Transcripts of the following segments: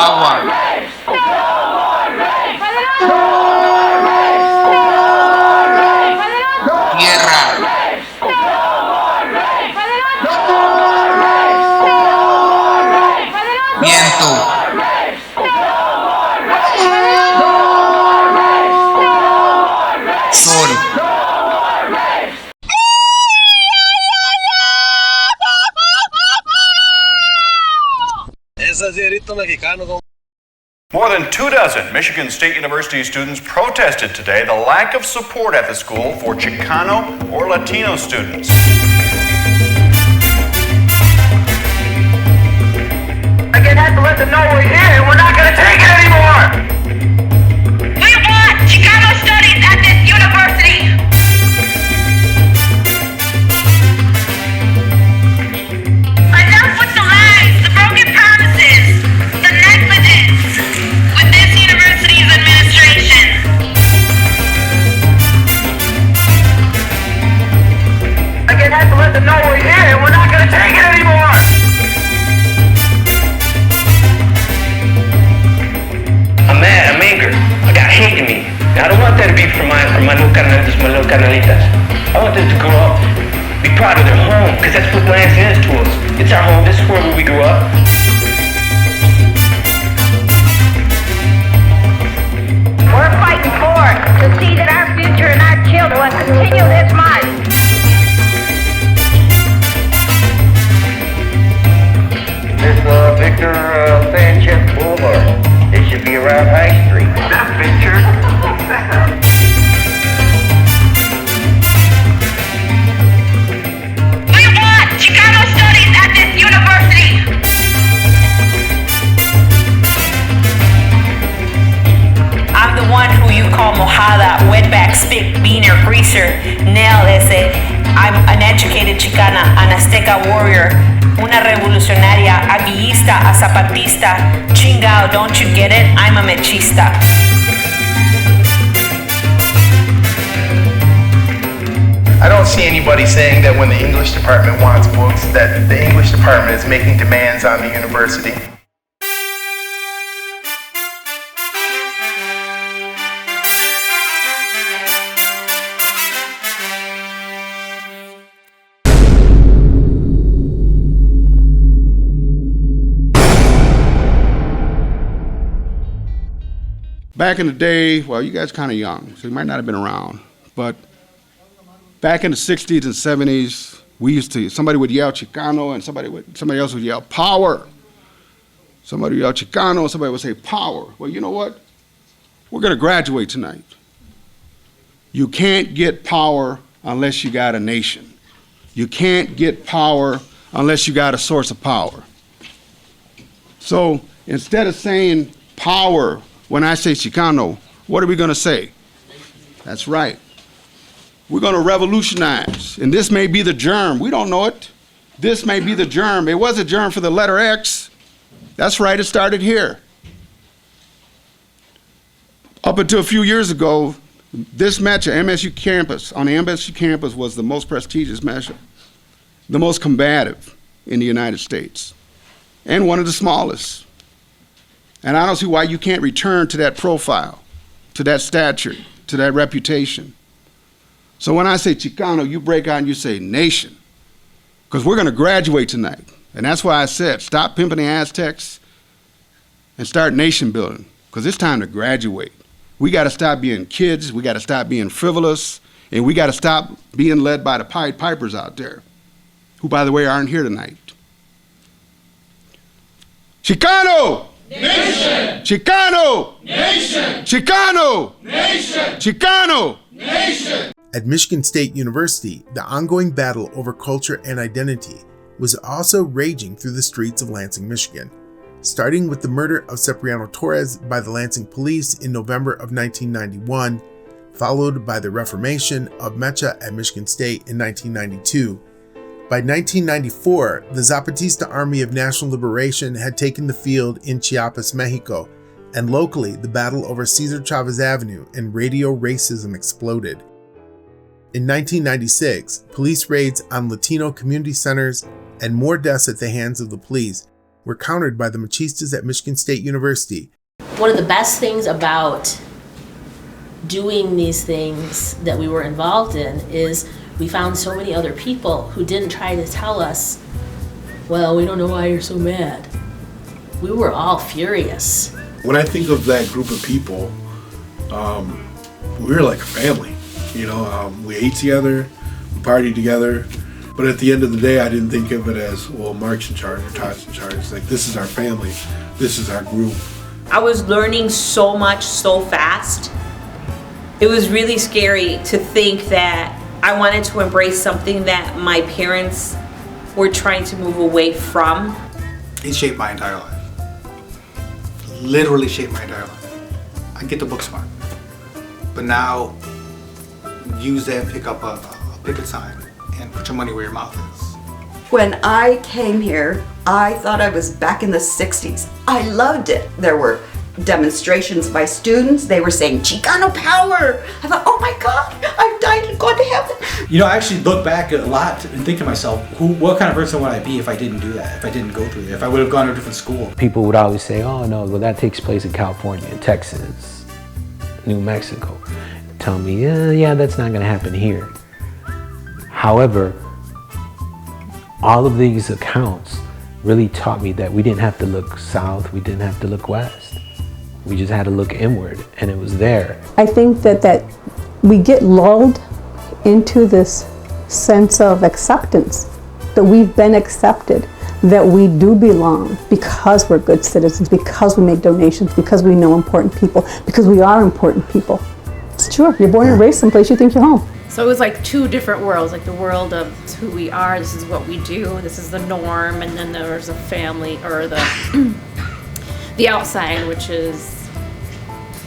Agua. Tierra. Viento. Sol. More than 24 Michigan State University students protested today the lack of support at the school for Chicano or Latino students. Again, have to let them know we're here and we're not going to take it anymore! We want Xicano Studies at this university! Enough with the lies, the broken promises, the negligence with this university's administration. Again, have to let them know we're here and we're not going to take it anymore! I'm mad, I'm angry. I got hate in me. And I don't want that to be for my little carnalitas, my little carnalitas. I want them to grow up, be proud of their home, because that's what Lansing is to us. It's our home, this is where we grew up. We're fighting for it, to see that our future and our children continue this march. This Victor Sanchez Boulevard. It should be around High Street. That picture. We want Xicano Studies at this university! I'm the one who you call mojada, wetback, spit, beaner, greaser, nail ese. I'm an educated Chicana, an Azteca warrior, una revolucionaria, aguillista, a zapatista. Chingao, don't you get it? I'm a mechista. I don't see anybody saying that when the English department wants books, that the English department is making demands on the university. Back in the day, well, you guys kind of young, so you might not have been around, but back in the 60s and 70s, somebody would yell Chicano and somebody else would yell power. Somebody would yell Chicano and somebody would say power. Well, you know what? We're gonna graduate tonight. You can't get power unless you got a nation. You can't get power unless you got a source of power. So instead of saying power, when I say Chicano, what are we gonna say? That's right. We're gonna revolutionize. And this may be the germ, we don't know it. This may be the germ. It was a germ for the letter X. That's right, it started here. Up until a few years ago, this MEXA, MSU campus, on the MSU campus was the most prestigious MEXA, the most combative in the United States, and one of the smallest. And I don't see why you can't return to that profile, to that stature, to that reputation. So when I say Chicano, you break out and you say nation, because we're gonna graduate tonight. And that's why I said, stop pimping the Aztecs and start nation building, because it's time to graduate. We gotta stop being kids, we gotta stop being frivolous, and we gotta stop being led by the Pied Pipers out there, who, by the way, aren't here tonight. Chicano! Nation! Chicano! Nation! Chicano! Nation! Chicano! Nation! At Michigan State University, the ongoing battle over culture and identity was also raging through the streets of Lansing, Michigan, starting with the murder of Cipriano Torres by the Lansing Police in November of 1991, followed by the reformation of MEXA at Michigan State in 1992. By 1994, the Zapatista Army of National Liberation had taken the field in Chiapas, Mexico, and locally, the battle over Cesar Chavez Avenue and radio racism exploded. In 1996, police raids on Latino community centers and more deaths at the hands of the police were countered by the machistas at Michigan State University. One of the best things about doing these things that we were involved in is we found so many other people who didn't try to tell us, well, we don't know why you're so mad. We were all furious. When I think of that group of people, we were like a family. We ate together, we partied together, but at the end of the day, I didn't think of it as, well, Mark's in charge or Todd's in charge. It's like, this is our family, this is our group. I was learning so much so fast. It was really scary to think that I wanted to embrace something that my parents were trying to move away from. It shaped my entire life. Literally shaped my entire life. I get the book smart, but now use that, pick up a picket sign and put your money where your mouth is. When I came here, I thought I was back in the 60s. I loved it. There were demonstrations by students. They were saying, Chicano power. I thought, oh my God, I've died and gone to heaven. I actually look back a lot and think to myself, what kind of person would I be if I didn't do that, if I didn't go through that, if I would have gone to a different school? People would always say, oh no, well that takes place in California, Texas, New Mexico. Tell me, yeah, that's not gonna happen here. However, all of these accounts really taught me that we didn't have to look south, we didn't have to look west. We just had to look inward, and it was there. I think that we get lulled into this sense of acceptance, that we've been accepted, that we do belong because we're good citizens, because we make donations, because we know important people, because we are important people. It's true. You're born and raised someplace you think you're home. So it was like two different worlds, like the world of who we are, this is what we do, this is the norm, and then there's a family, or the outside, which is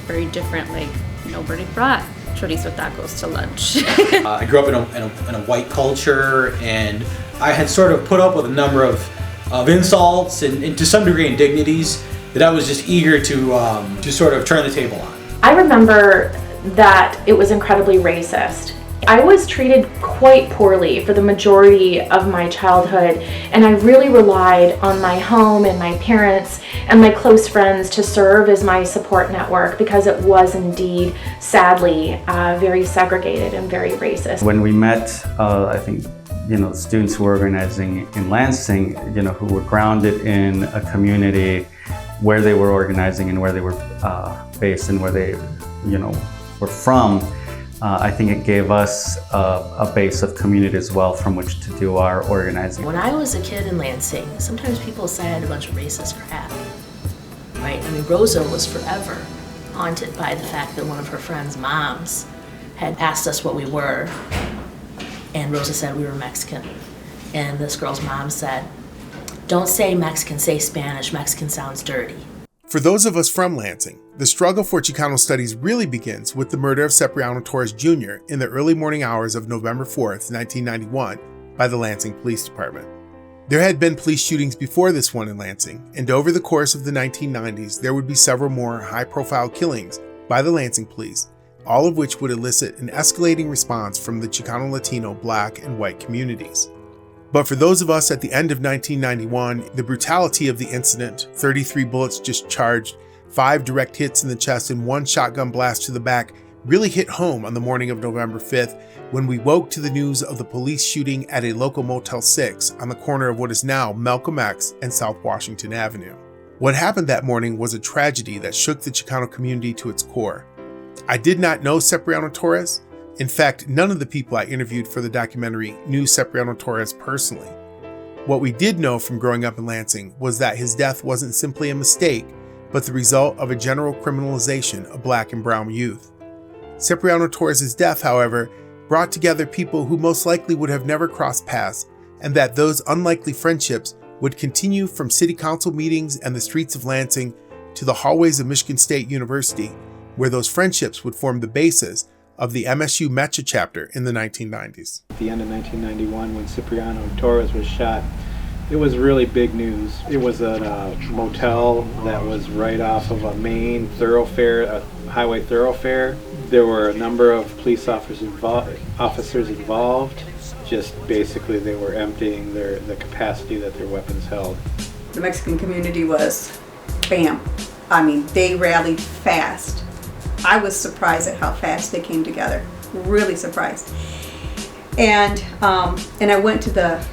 very different, like nobody brought chorizo tacos to lunch. I grew up in a white culture, and I had sort of put up with a number of insults and to some degree indignities that I was just eager to sort of turn the table on. I remember that it was incredibly racist. I was treated quite poorly for the majority of my childhood, and I really relied on my home and my parents and my close friends to serve as my support network, because it was indeed, sadly, very segregated and very racist. When we met, I think, students who were organizing in Lansing, who were grounded in a community where they were organizing and where they were based and where they, were from. I think it gave us a base of community as well from which to do our organizing. When I was a kid in Lansing, sometimes people said a bunch of racist crap, right? I mean, Rosa was forever haunted by the fact that one of her friend's moms had asked us what we were, and Rosa said we were Mexican. And this girl's mom said, don't say Mexican, say Spanish. Mexican sounds dirty. For those of us from Lansing, the struggle for Xicano Studies really begins with the murder of Cipriano Torres Jr. in the early morning hours of November 4th, 1991, by the Lansing Police Department. There had been police shootings before this one in Lansing, and over the course of the 1990s, there would be several more high-profile killings by the Lansing Police, all of which would elicit an escalating response from the Chicano, Latino, Black, and white communities. But for those of us at the end of 1991, the brutality of the incident, 33 bullets discharged, 5 direct hits in the chest, and 1 shotgun blast to the back, really hit home on the morning of November 5th when we woke to the news of the police shooting at a local Motel 6 on the corner of what is now Malcolm X and South Washington Avenue. What happened that morning was a tragedy that shook the Chicano community to its core. I did not know Cipriano Torres. In fact, none of the people I interviewed for the documentary knew Cipriano Torres personally. What we did know from growing up in Lansing was that his death wasn't simply a mistake, but the result of a general criminalization of Black and brown youth. Cipriano Torres' death, however, brought together people who most likely would have never crossed paths, and that those unlikely friendships would continue from city council meetings and the streets of Lansing to the hallways of Michigan State University, where those friendships would form the basis of the MSU MEXA chapter in the 1990s. At the end of 1991, when Cipriano Torres was shot, it was really big news. It was at a motel that was right off of a main thoroughfare, a highway thoroughfare. There were a number of police officers involved. Just basically they were emptying the capacity that their weapons held. the Mexican community was, bam. I mean, they rallied fast. I was surprised at how fast they came together. Really surprised. And I went to the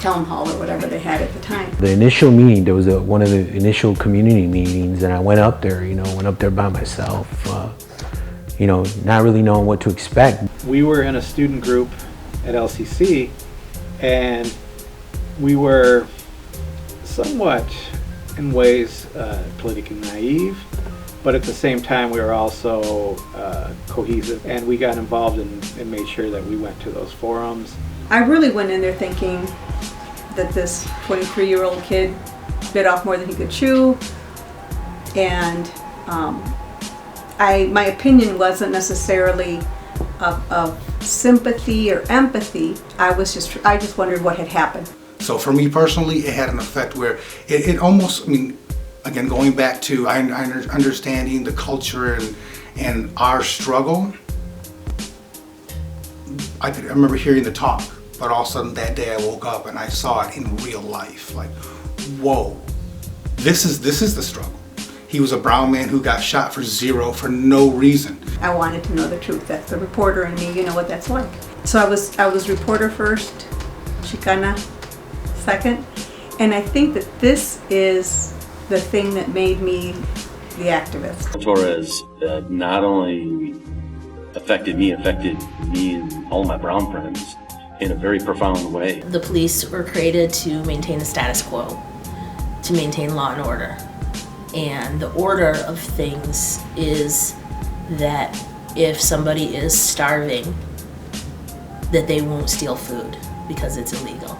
town hall or whatever they had at the time. The initial meeting, there was one of the initial community meetings, and I went up there, by myself, not really knowing what to expect. We were in a student group at LCC, and we were somewhat, in ways, politically naive, but at the same time we were also cohesive, and we got involved and made sure that we went to those forums. I really went in there thinking that this 23-year-old kid bit off more than he could chew, and my opinion wasn't necessarily of sympathy or empathy. I just wondered what had happened. So for me personally, it had an effect where it almost, again, going back to understanding the culture and our struggle, I remember hearing the talk, but all of a sudden that day I woke up and I saw it in real life. Like, whoa, this is the struggle. He was a brown man who got shot for no reason. I wanted to know the truth. That's the reporter in me, you know what that's like. So I was reporter first, Chicana second, and I think that this is the thing that made me the activist. Torres not only affected me and all my brown friends in a very profound way. The police were created to maintain the status quo, to maintain law and order. And the order of things is that if somebody is starving, that they won't steal food because it's illegal.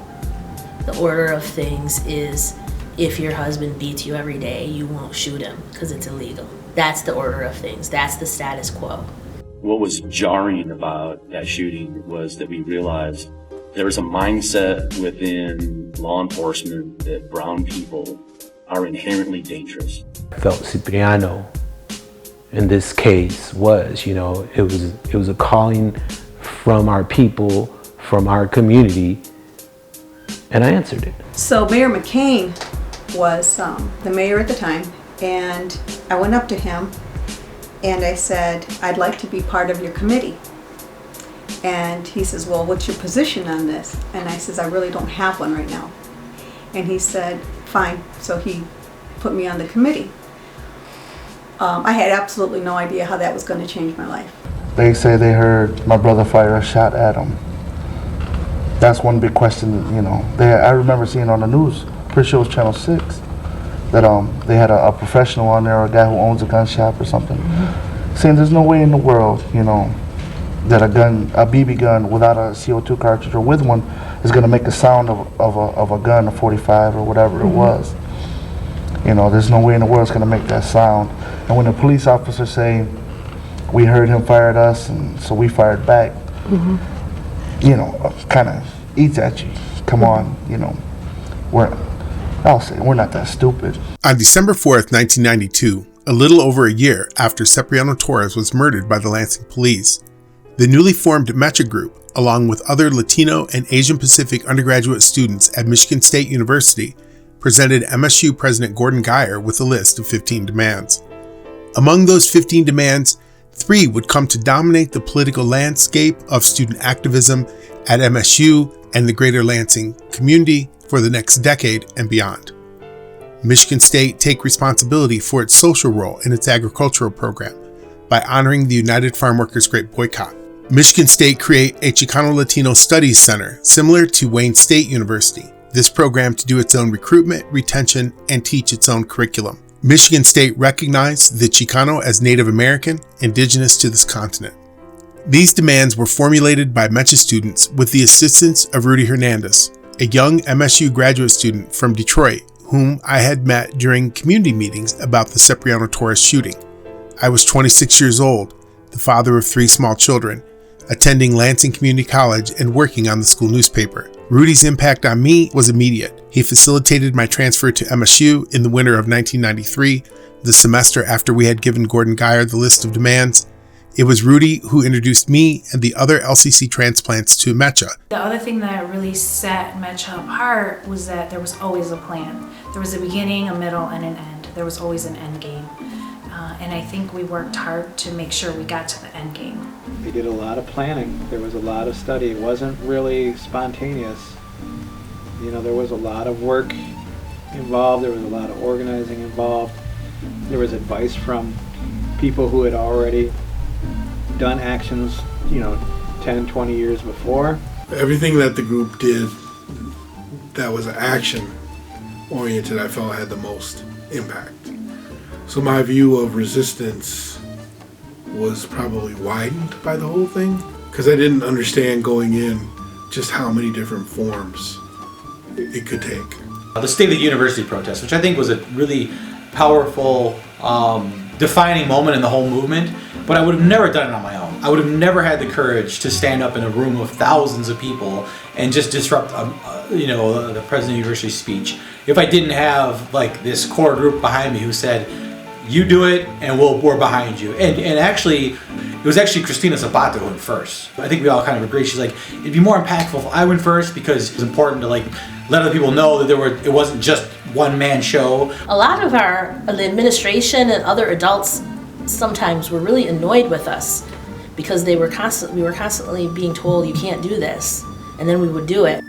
The order of things is if your husband beats you every day, you won't shoot him because it's illegal. That's the order of things. That's the status quo. What was jarring about that shooting was that we realized there was a mindset within law enforcement that brown people are inherently dangerous. I felt Cipriano in this case was, it was a calling from our people, from our community, and I answered it. So Mayor McCain was the mayor at the time, and I went up to him and I said, I'd like to be part of your committee. And he says, well, what's your position on this? And I says, I really don't have one right now. And he said, fine. So he put me on the committee. I had absolutely no idea how that was going to change my life. They say they heard my brother fire a shot at him. That's one big question, I remember seeing on the news, pretty sure it was Channel 6, that they had a professional on there, or a guy who owns a gun shop or something, saying there's no way in the world, that a BB gun without a CO2 cartridge or with one is going to make a sound of a gun, a 45 or whatever it was. There's no way in the world it's going to make that sound. And when the police officer say, we heard him fire at us, and so we fired back, kind of eats at you. Come on, I'll say we're not that stupid. On December 4th, 1992, a little over a year after Cipriano Torres was murdered by the Lansing Police, the newly formed MEXA group, along with other Latino and Asian Pacific undergraduate students at Michigan State University, presented MSU President Gordon Guyer with a list of 15 demands. Among those 15 demands, 3 would come to dominate the political landscape of student activism at MSU and the greater Lansing community for the next decade and beyond. Michigan State take responsibility for its social role in its agricultural program by honoring the United Farm Workers Great Boycott. Michigan State create a Xicano Latino Studies Center similar to Wayne State University. This program to do its own recruitment, retention, and teach its own curriculum. Michigan State recognized the Chicano as Native American, indigenous to this continent. These demands were formulated by MEXA students with the assistance of Rudy Hernandez, a young MSU graduate student from Detroit, whom I had met during community meetings about the Cipriano Torres shooting. I was 26 years old, the father of 3 small children, attending Lansing Community College and working on the school newspaper. Rudy's impact on me was immediate. He facilitated my transfer to MSU in the winter of 1993, the semester after we had given Gordon Guyer the list of demands. It was Rudy who introduced me and the other LCC transplants to MEXA. The other thing that really set MEXA apart was that there was always a plan. There was a beginning, a middle, and an end. There was always an end game. And I think we worked hard to make sure we got to the end game. We did a lot of planning. There was a lot of study. It wasn't really spontaneous. You know, there was a lot of work involved. There was a lot of organizing involved. There was advice from people who had already done actions, 10, 20 years before. Everything that the group did that was action oriented, I felt had the most impact. So my view of resistance was probably widened by the whole thing, because I didn't understand going in just how many different forms it could take. The State of the University protest, which I think was a really powerful, defining moment in the whole movement, but I would have never done it on my own. I would have never had the courage to stand up in a room of thousands of people and just disrupt, the president of the university speech if I didn't have this core group behind me who said, "You do it, and we're behind you." And actually, it was actually Christina Zapata who went first. I think we all kind of agree. She's like, it'd be more impactful if I went first, because it's important to let other people know that it wasn't just one man show. A lot of the administration and other adults sometimes were really annoyed with us because we were constantly being told, you can't do this, and then we would do it.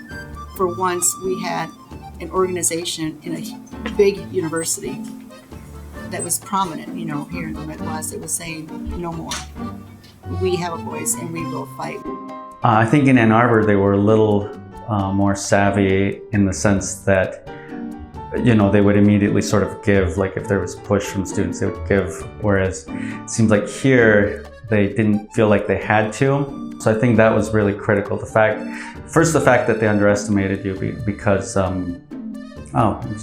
For once, we had an organization in a big university that was prominent, here in the Midwest. It was saying, no more. We have a voice and we will fight. I think in Ann Arbor, they were a little more savvy in the sense that, they would immediately sort of give, if there was push from students, they would give. Whereas it seems like here, they didn't feel like they had to. So I think that was really critical. The fact that they underestimated you because,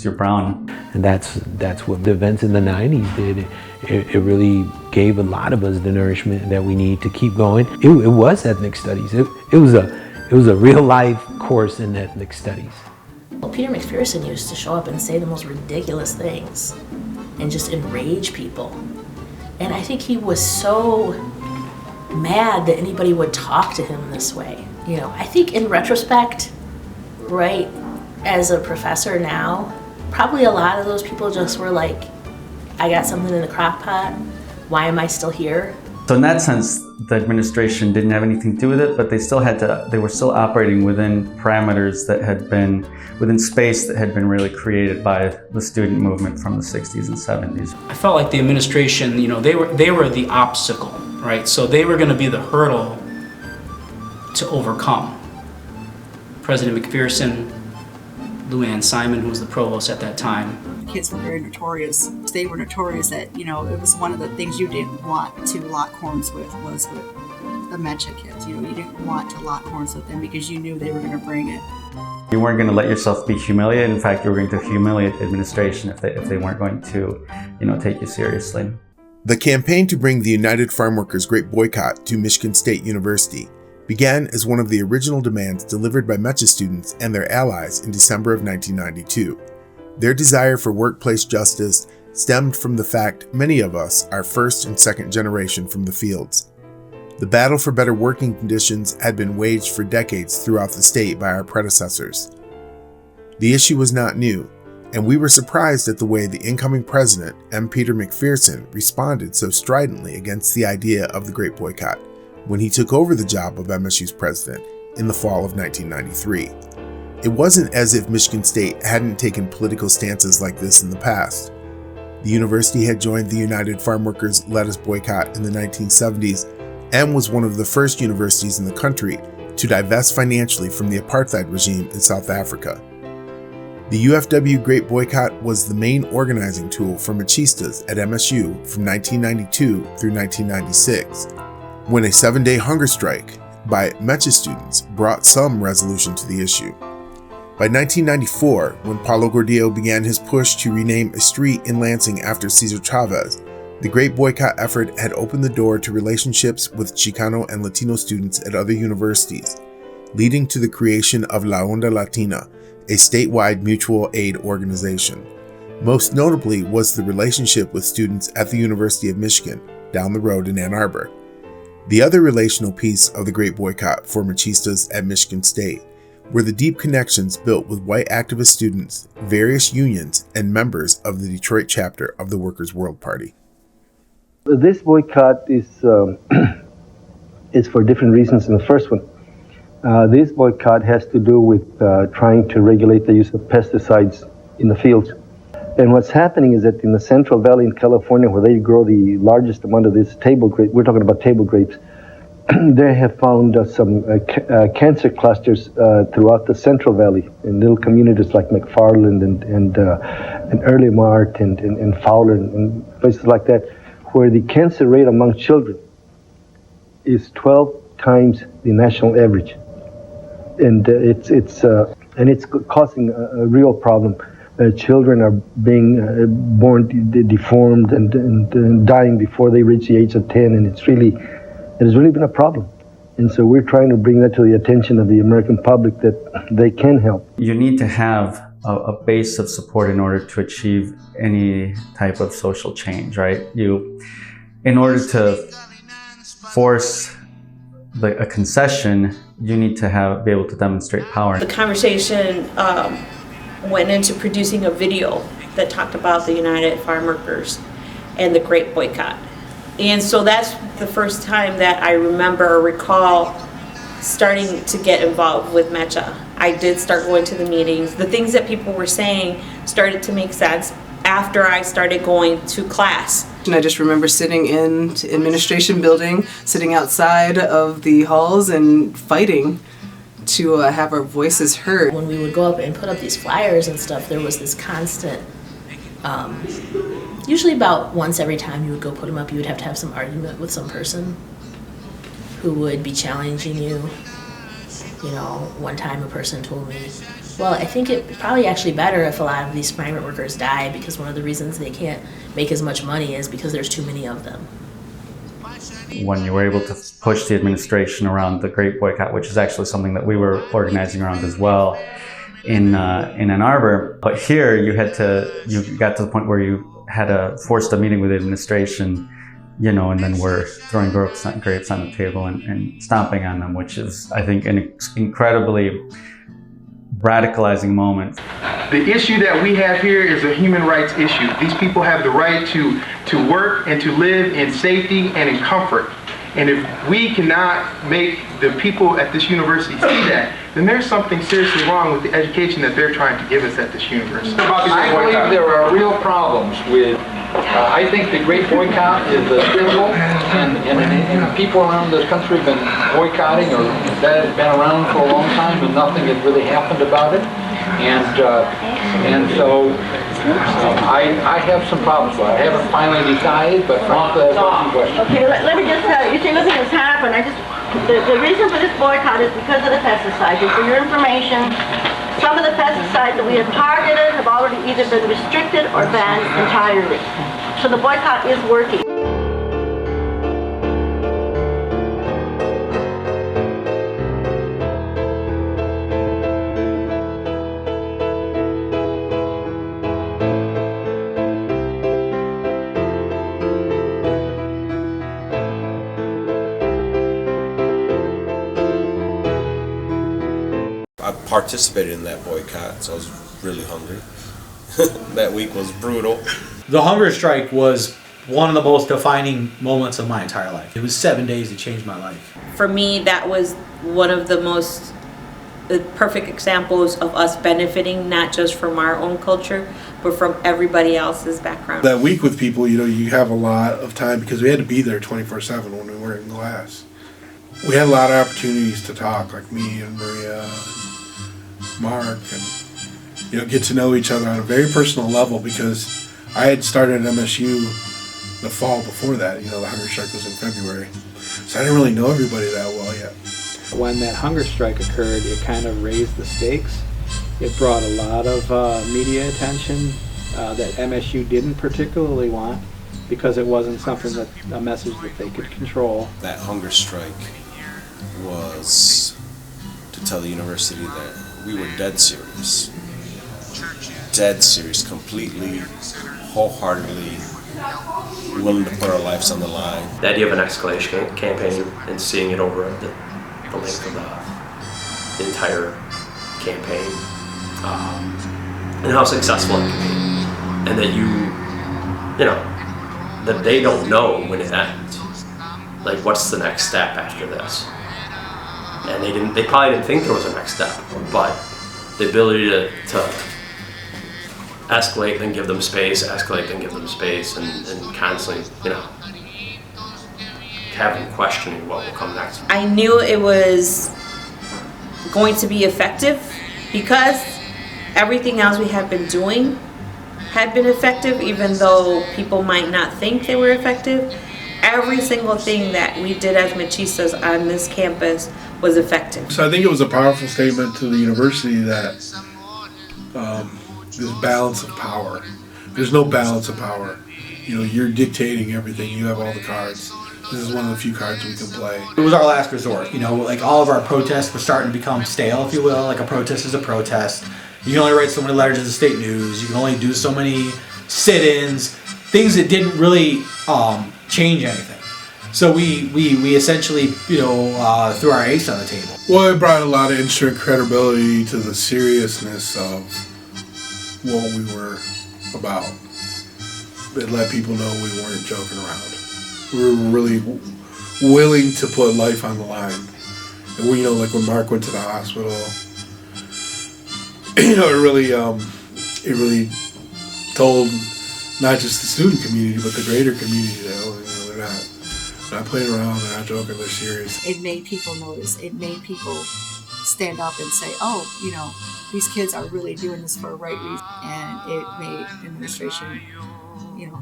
you're brown. And that's what the events in the 90s did. It really gave a lot of us the nourishment that we need to keep going. It was ethnic studies. It was a real life course in ethnic studies. Well, Peter McPherson used to show up and say the most ridiculous things and just enrage people. And I think he was so mad that anybody would talk to him this way. I think in retrospect, right, as a professor now, probably a lot of those people just were like, I got something in the crock pot, why am I still here? So in that sense, the administration didn't have anything to do with it, but they were still operating within parameters that had been, within space that had been really created by the student movement from the 60s and 70s. I felt like the administration, they were the obstacle, right? So they were going to be the hurdle to overcome. President McPherson, Lou Ann Simon, who was the provost at that time. Kids were very notorious. They were notorious that, it was one of the things you didn't want to lock horns with was with the MEXA kids. You didn't want to lock horns with them because you knew they were going to bring it. You weren't going to let yourself be humiliated. In fact, you were going to humiliate the administration if they weren't going to, take you seriously. The campaign to bring the United Farm Workers Great Boycott to Michigan State University began as one of the original demands delivered by MEXA students and their allies in December of 1992. Their desire for workplace justice stemmed from the fact many of us are first and second generation from the fields. The battle for better working conditions had been waged for decades throughout the state by our predecessors. The issue was not new, and we were surprised at the way the incoming president, M. Peter McPherson, responded so stridently against the idea of the Great Boycott when he took over the job of MSU's president in the fall of 1993. It wasn't as if Michigan State hadn't taken political stances like this in the past. The university had joined the United Farm Workers Lettuce Boycott in the 1970s and was one of the first universities in the country to divest financially from the apartheid regime in South Africa. The UFW Great Boycott was the main organizing tool for machistas at MSU from 1992 through 1996, when a 7-day hunger strike by MEXA students brought some resolution to the issue. By 1994, when Paulo Gordillo began his push to rename a street in Lansing after Cesar Chavez, the Great Boycott effort had opened the door to relationships with Chicano and Latino students at other universities, leading to the creation of La Onda Latina, a statewide mutual aid organization. Most notably was the relationship with students at the University of Michigan, down the road in Ann Arbor. The other relational piece of the Great Boycott for machistas at Michigan State were the deep connections built with white activist students, various unions, and members of the Detroit chapter of the Workers' World Party. This boycott is for different reasons than the first one. This boycott has to do with trying to regulate the use of pesticides in the fields. And what's happening is that in the Central Valley in California, where they grow the largest amount of this table grape, we're talking about table grapes, they have found some cancer clusters throughout the Central Valley in little communities like McFarland and Early Mart and Fowler and places like that, where the cancer rate among children is 12 times the national average. And it's causing a real problem. Children are being born deformed and dying before they reach the age of 10, and it has really been a problem. And so we're trying to bring that to the attention of the American public that they can help. You need to have a base of support in order to achieve any type of social change, right? In order to force a concession, you need to be able to demonstrate power. The conversation went into producing a video that talked about the United Farm Workers and the Great Boycott. And so that's the first time that I remember or recall starting to get involved with MEXA. I did start going to the meetings. The things that people were saying started to make sense after I started going to class. And I just remember sitting in the administration building, sitting outside of the halls and fighting to have our voices heard. When we would go up and put up these flyers and stuff, there was this constant, usually about once every time you would go put them up, you would have to have some argument with some person who would be challenging you. You know, one time a person told me, well, I think it's probably actually better if a lot of these migrant workers die, because one of the reasons they can't make as much money is because there's too many of them. When you were able to push the administration around the Great Boycott, which is actually something that we were organizing around as well in Ann Arbor. But here you got to the point where you had to force a meeting with the administration, you know, and then we're throwing grapes on the table and stomping on them, which is, I think, an incredibly radicalizing moment. The issue that we have here is a human rights issue. These people have the right to work and to live in safety and in comfort. And if we cannot make the people at this university see that, then there's something seriously wrong with the education that they're trying to give us at this university. I believe there are real problems with, I think the Great Boycott is a symbol, and people around this country have been boycotting, or that has been around for a long time, and nothing has really happened about it. And so I have some problems with it. I haven't finally decided, but frankly, I have some questions. Okay, let me just tell you, you see, nothing has happened. The reason for this boycott is because of the pesticides. And for your information, some of the pesticides that we have targeted have already either been restricted or banned entirely. So the boycott is working. I participated in that boycott, so I was really hungry. That week was brutal. The hunger strike was one of the most defining moments of my entire life. It was 7 days that changed my life. For me, that was one of the most perfect examples of us benefiting not just from our own culture, but from everybody else's background. That week with people, you have a lot of time because we had to be there 24/7 when we were in class. We had a lot of opportunities to talk, like me and Maria, and Mark, and get to know each other on a very personal level, because I had started at MSU the fall before that. The hunger strike was in February, so I didn't really know everybody that well yet. When that hunger strike occurred, it kind of raised the stakes. It brought a lot of media attention that MSU didn't particularly want, because it wasn't something a message that they could control. That hunger strike was to tell the university that we were dead serious dead serious, completely, wholeheartedly willing to put our lives on the line. The idea of an escalation campaign and seeing it over the length of the entire campaign, and how successful it can be, and that that they don't know when it ends. Like, what's the next step after this? And they probably didn't think there was a next step, but the ability to escalate, then give them space, escalate, then give them space, and constantly, have them questioning what will come next. I knew it was going to be effective because everything else we had been doing had been effective, even though people might not think they were effective. Every single thing that we did as Mechistas on this campus was effective. So I think it was a powerful statement to the university that this balance of power. There's no balance of power. You're dictating everything. You have all the cards. This is one of the few cards we can play. It was our last resort. Like all of our protests were starting to become stale, if you will. Like a protest is a protest. You can only write so many letters to the state news. You can only do so many sit-ins, things that didn't really change anything. So we essentially, threw our ace on the table. Well, it brought a lot of extra credibility to the seriousness of what we were about. It let people know we weren't joking around. We were really willing to put life on the line. And like when Mark went to the hospital, it really told not just the student community, but the greater community that they're not playing around, they're not joking, they're serious. It made people notice. It made people stand up and say, oh, these kids are really doing this for a right reason. And it made administration,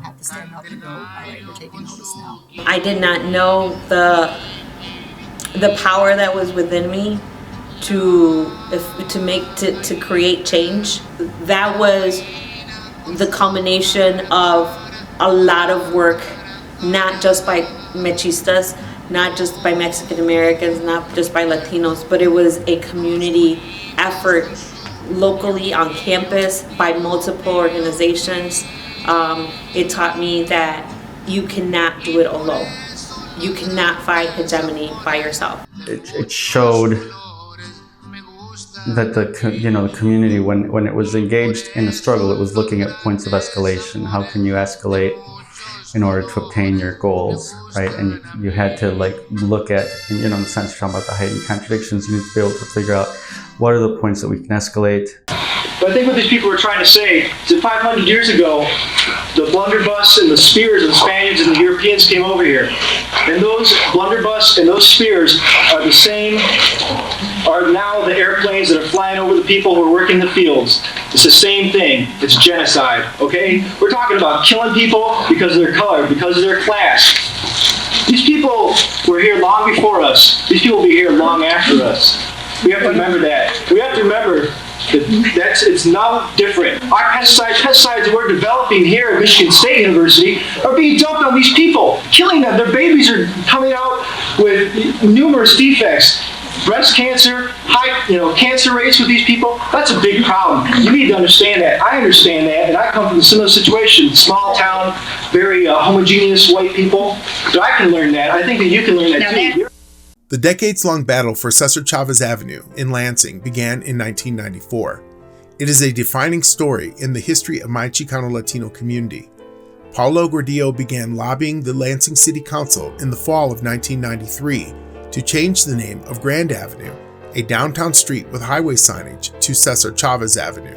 have to stand up and go, all right, we're taking notice now. I did not know the power that was within me to create change. That was the culmination of a lot of work, not just by Mechistas, not just by Mexican Americans, not just by Latinos, but it was a community effort locally on campus by multiple organizations. It taught me that you cannot do it alone. You cannot fight hegemony by yourself. It showed that the community, when it was engaged in a struggle, it was looking at points of escalation. How can you escalate in order to obtain your goals, right? And you had to look at, in the sense you're talking about the heightened contradictions, you need to be able to figure out what are the points that we can escalate. But I think what these people were trying to say is that 500 years ago, the blunderbuss and the spears of the Spaniards and the Europeans came over here. And those blunderbuss and those spears are now the airplanes that are flying over the people who are working the fields. It's the same thing. It's genocide, okay? We're talking about killing people because of their color, because of their class. These people were here long before us. These people will be here long after us. We have to remember that. We have to remember that it's not different. Our pesticides that we're developing here at Michigan State University are being dumped on these people, killing them. Their babies are coming out with numerous defects. Breast cancer, high cancer rates with these people, that's a big problem. You need to understand that. I understand that, and I come from a similar situation. Small town, very homogeneous white people. So I can learn that. I think that you can learn that too. The decades-long battle for Cesar Chavez Avenue in Lansing began in 1994. It is a defining story in the history of my Chicano Latino community. Paulo Gordillo began lobbying the Lansing City Council in the fall of 1993 to change the name of Grand Avenue, a downtown street with highway signage, to Cesar Chavez Avenue.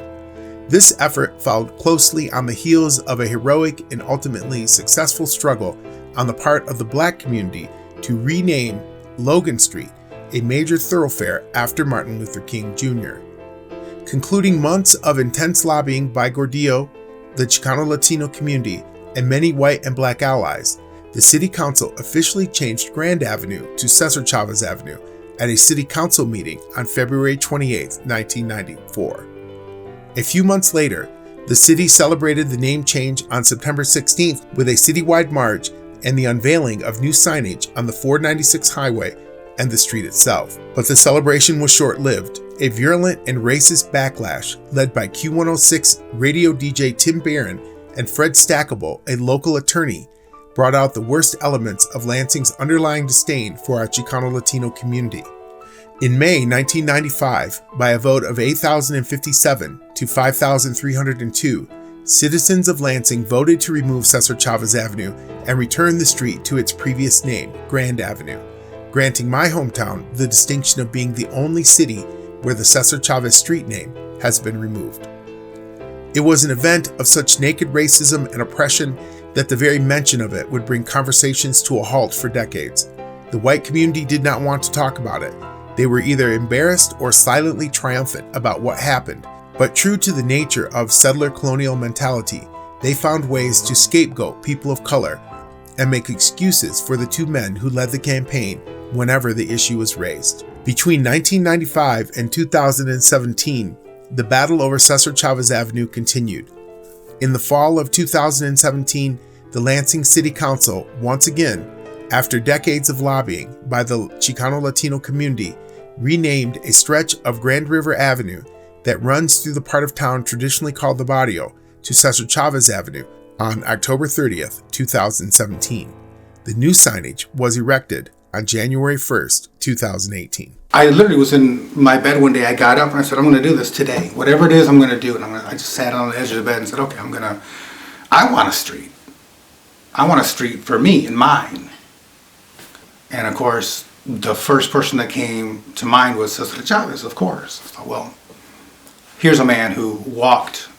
This effort followed closely on the heels of a heroic and ultimately successful struggle on the part of the Black community to rename Logan Street, a major thoroughfare after Martin Luther King Jr. Concluding months of intense lobbying by Gordillo, the Chicano Latino community, and many white and Black allies, the City Council officially changed Grand Avenue to Cesar Chavez Avenue at a City Council meeting on February 28, 1994. A few months later, the city celebrated the name change on September 16th with a citywide march and the unveiling of new signage on the 496 highway and the street itself. But the celebration was short-lived, a virulent and racist backlash led by Q106 radio DJ Tim Barron and Fred Stackable, a local attorney, brought out the worst elements of Lansing's underlying disdain for our Chicano Latino community. In May 1995, by a vote of 8,057 to 5,302, citizens of Lansing voted to remove Cesar Chavez Avenue and return the street to its previous name, Grand Avenue, granting my hometown the distinction of being the only city where the Cesar Chavez street name has been removed. It was an event of such naked racism and oppression that the very mention of it would bring conversations to a halt for decades. The white community did not want to talk about it. They were either embarrassed or silently triumphant about what happened, but true to the nature of settler colonial mentality, they found ways to scapegoat people of color and make excuses for the two men who led the campaign whenever the issue was raised. Between 1995 and 2017, the battle over Cesar Chavez Avenue continued. In the fall of 2017, the Lansing City Council, once again, after decades of lobbying by the Chicano Latino community, renamed a stretch of Grand River Avenue that runs through the part of town traditionally called the Barrio to Cesar Chavez Avenue on October 30th, 2017. The new signage was erected on January 1st, 2018. I literally was in my bed one day. I got up and I said, I'm going to do this today. Whatever it is, I'm going to do it. I just sat on the edge of the bed and said, okay, I want a street. I want a street for me and mine. And of course, the first person that came to mind was Cesar Chavez, of course. So, well, here's a man who walked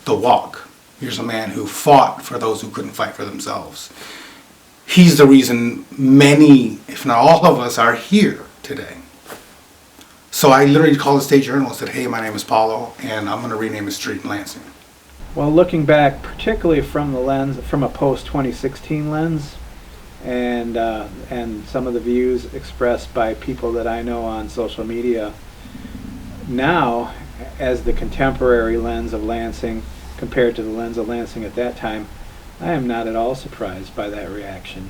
the walk. Here's a man who fought for those who couldn't fight for themselves. He's the reason many, if not all of us, are here today. So I literally called the state journal and said, hey, my name is Paulo, and I'm going to rename a street in Lansing. Well, looking back, particularly from a post-2016 lens, and some of the views expressed by people that I know on social media, now, as the contemporary lens of Lansing compared to the lens of Lansing at that time, I am not at all surprised by that reaction,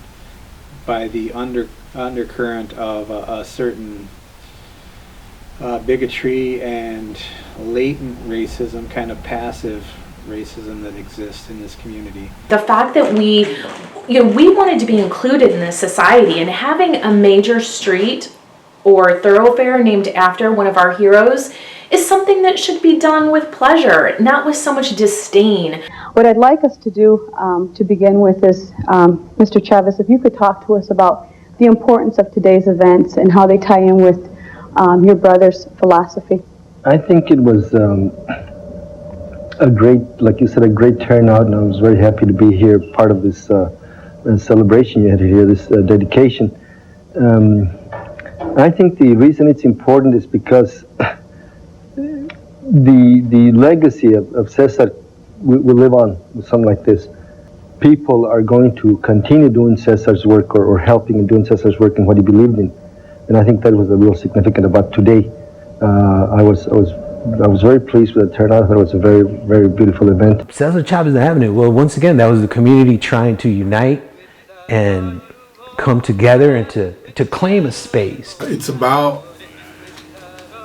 by the undercurrent of a certain bigotry and latent racism, kind of passive racism that exists in this community. The fact that we wanted to be included in this society, and having a major street or thoroughfare named after one of our heroes is something that should be done with pleasure, not with so much disdain. What I'd like us to do to begin with is, Mr. Chavez, if you could talk to us about the importance of today's events and how they tie in with your brother's philosophy. I think it was a great, like you said, a great turnout, and I was very happy to be here, part of this celebration you had here, this dedication. I think the reason it's important is because the legacy of Cesar will live on with something like this. People are going to continue doing Cesar's work or helping and doing Cesar's work and what he believed in. And I think that was the real significant about today. I was very pleased with the turnout. I thought it was a very, very beautiful event. Cesar Chavez Avenue, well, once again, that was the community trying to unite and come together and to claim a space. It's about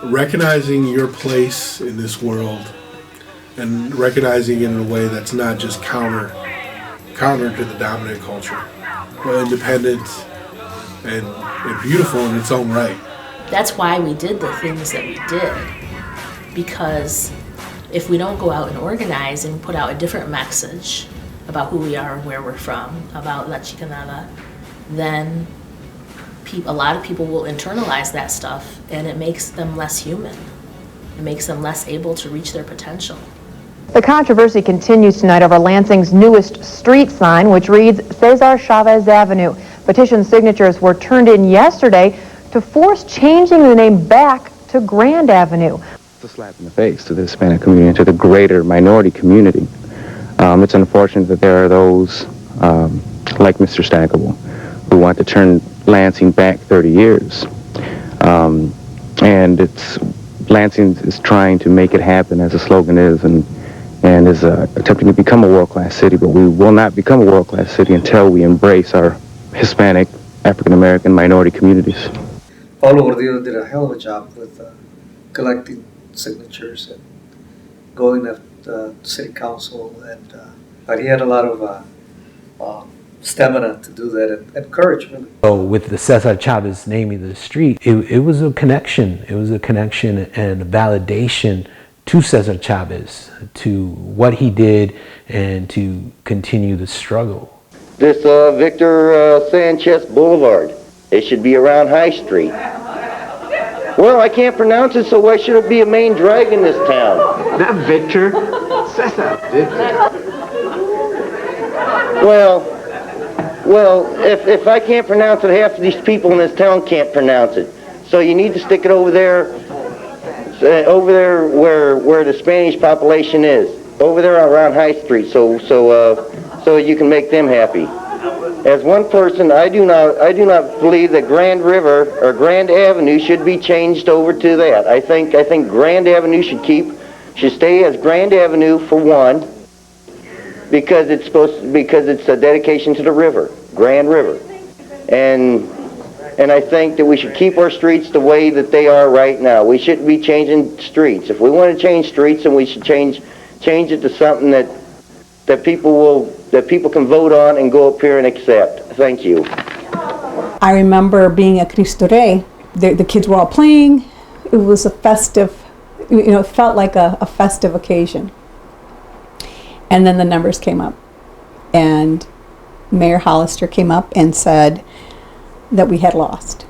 recognizing your place in this world and recognizing it in a way that's not just counter to the dominant culture, but independent and beautiful in its own right. That's why we did the things that we did, because if we don't go out and organize and put out a different message about who we are and where we're from, about La Chicanada, then a lot of people will internalize that stuff, and it makes them less human. It makes them less able to reach their potential. The controversy continues tonight over Lansing's newest street sign, which reads Cesar Chavez Avenue. Petition signatures were turned in yesterday to force changing the name back to Grand Avenue. It's a slap in the face to the Hispanic community and to the greater minority community. It's unfortunate that there are those like Mr. Stackable who want to turn Lansing back 30 years. And Lansing is trying to make it happen, as the slogan is, and is attempting to become a world-class city, but we will not become a world-class city until we embrace our Hispanic, African-American minority communities. Paulo Gordillo did a hell of a job with collecting signatures and going to the city council, and but he had a lot of stamina to do that and courage, really. So with the Cesar Chavez naming the street, it was a connection. It was a connection and a validation to Cesar Chavez, to what he did, and to continue the struggle. This Victor Sanchez Boulevard, it should be around High Street. Well, I can't pronounce it, so why should it be a main drag in this town? Not Victor. Cesar. Well, if I can't pronounce it, half of these people in this town can't pronounce it. So you need to stick it over there where the Spanish population is, over there around High Street, so you can make them happy. As one person, I do not believe that Grand River or Grand Avenue should be changed over to that. I think Grand Avenue should stay as Grand Avenue for one, because it's a dedication to the river, Grand River, and I think that we should keep our streets the way that they are right now. We shouldn't be changing streets. If we want to change streets, then we should change it to something that people can vote on and go up here and accept. Thank you. I remember being at Cristo Rey. The kids were all playing. It was a festive, it felt like a festive occasion. And then the numbers came up, and Mayor Hollister came up and said that we had lost.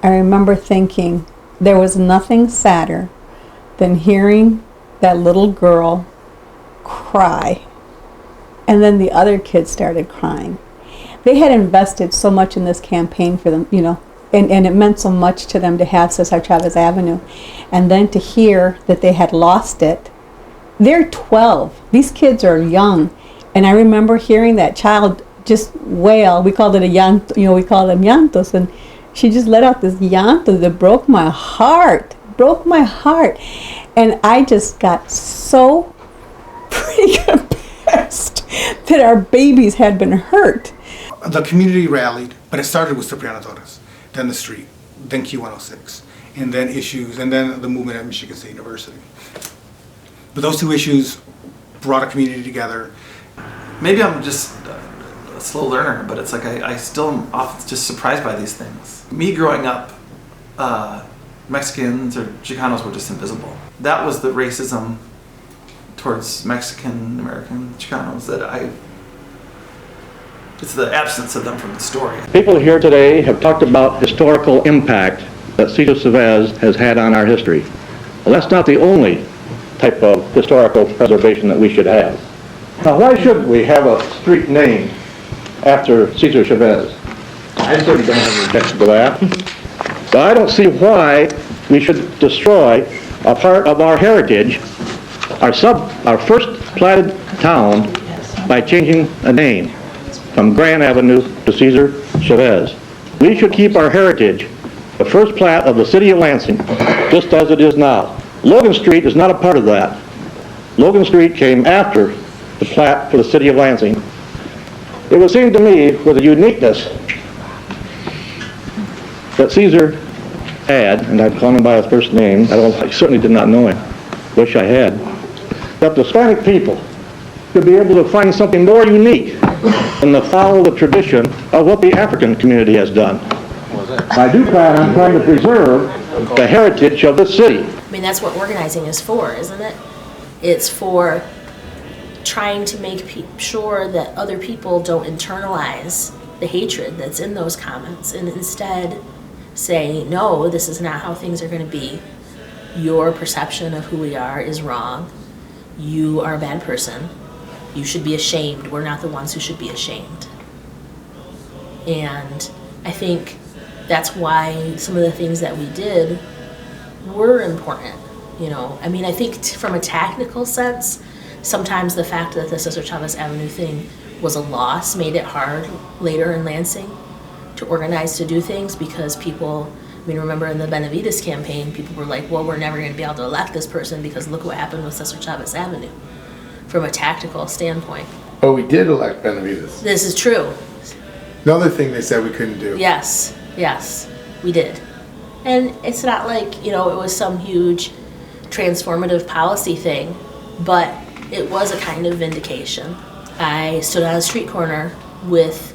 I remember thinking there was nothing sadder than hearing that little girl cry, and then the other kids started crying. They had invested so much in this campaign for them, and it meant so much to them to have Cesar Chavez Avenue, and then to hear that they had lost it. They're 12. These kids are young, and I remember hearing that child just wail. We called it a llanto, we call them llantos, and she just let out this llanto that broke my heart, and I just got so freaking pissed that our babies had been hurt. The community rallied, but it started with Cipriano Torres, then the street, then Q106, and then issues, and then the movement at Michigan State University. But those two issues brought a community together. Maybe I'm just a slow learner, but it's like I still am often just surprised by these things. Me growing up, Mexicans or Chicanos were just invisible. That was the racism towards Mexican American Chicanos it's the absence of them from the story. People here today have talked about historical impact that Cesar Chavez has had on our history. Well, that's not the only type of historical preservation that we should have. Now, why shouldn't we have a street named after Cesar Chavez? I certainly don't have an objection to that. But I don't see why we should destroy a part of our heritage, our first platted town, by changing a name from Grand Avenue to Cesar Chavez. We should keep our heritage, the first plat of the city of Lansing, just as it is now. Logan Street is not a part of that. Logan Street came after the plat for the city of Lansing. It would seem to me, with the uniqueness that Cesar had, and I'm calling him by his first name, I certainly did not know him, wish I had, that the Hispanic people could be able to find something more unique than to follow the tradition of what the African community has done. I do plan on trying to preserve the heritage of this city. I mean, that's what organizing is for, isn't it? It's for trying to make sure that other people don't internalize the hatred that's in those comments, and instead say, no, this is not how things are going to be. Your perception of who we are is wrong. You are a bad person. You should be ashamed. We're not the ones who should be ashamed. And I think that's why some of the things that we did were important. I mean, I think from a technical sense, sometimes the fact that the Cesar Chavez Avenue thing was a loss made it hard later in Lansing to organize to do things, because people, remember in the Benavides campaign, people were like, well, we're never going to be able to elect this person because look what happened with Cesar Chavez Avenue from a tactical standpoint. But we did elect Benavides. This is true. Another thing they said we couldn't do. Yes, we did. And it's not like, you know, it was some huge transformative policy thing, but it was a kind of vindication. I stood on a street corner with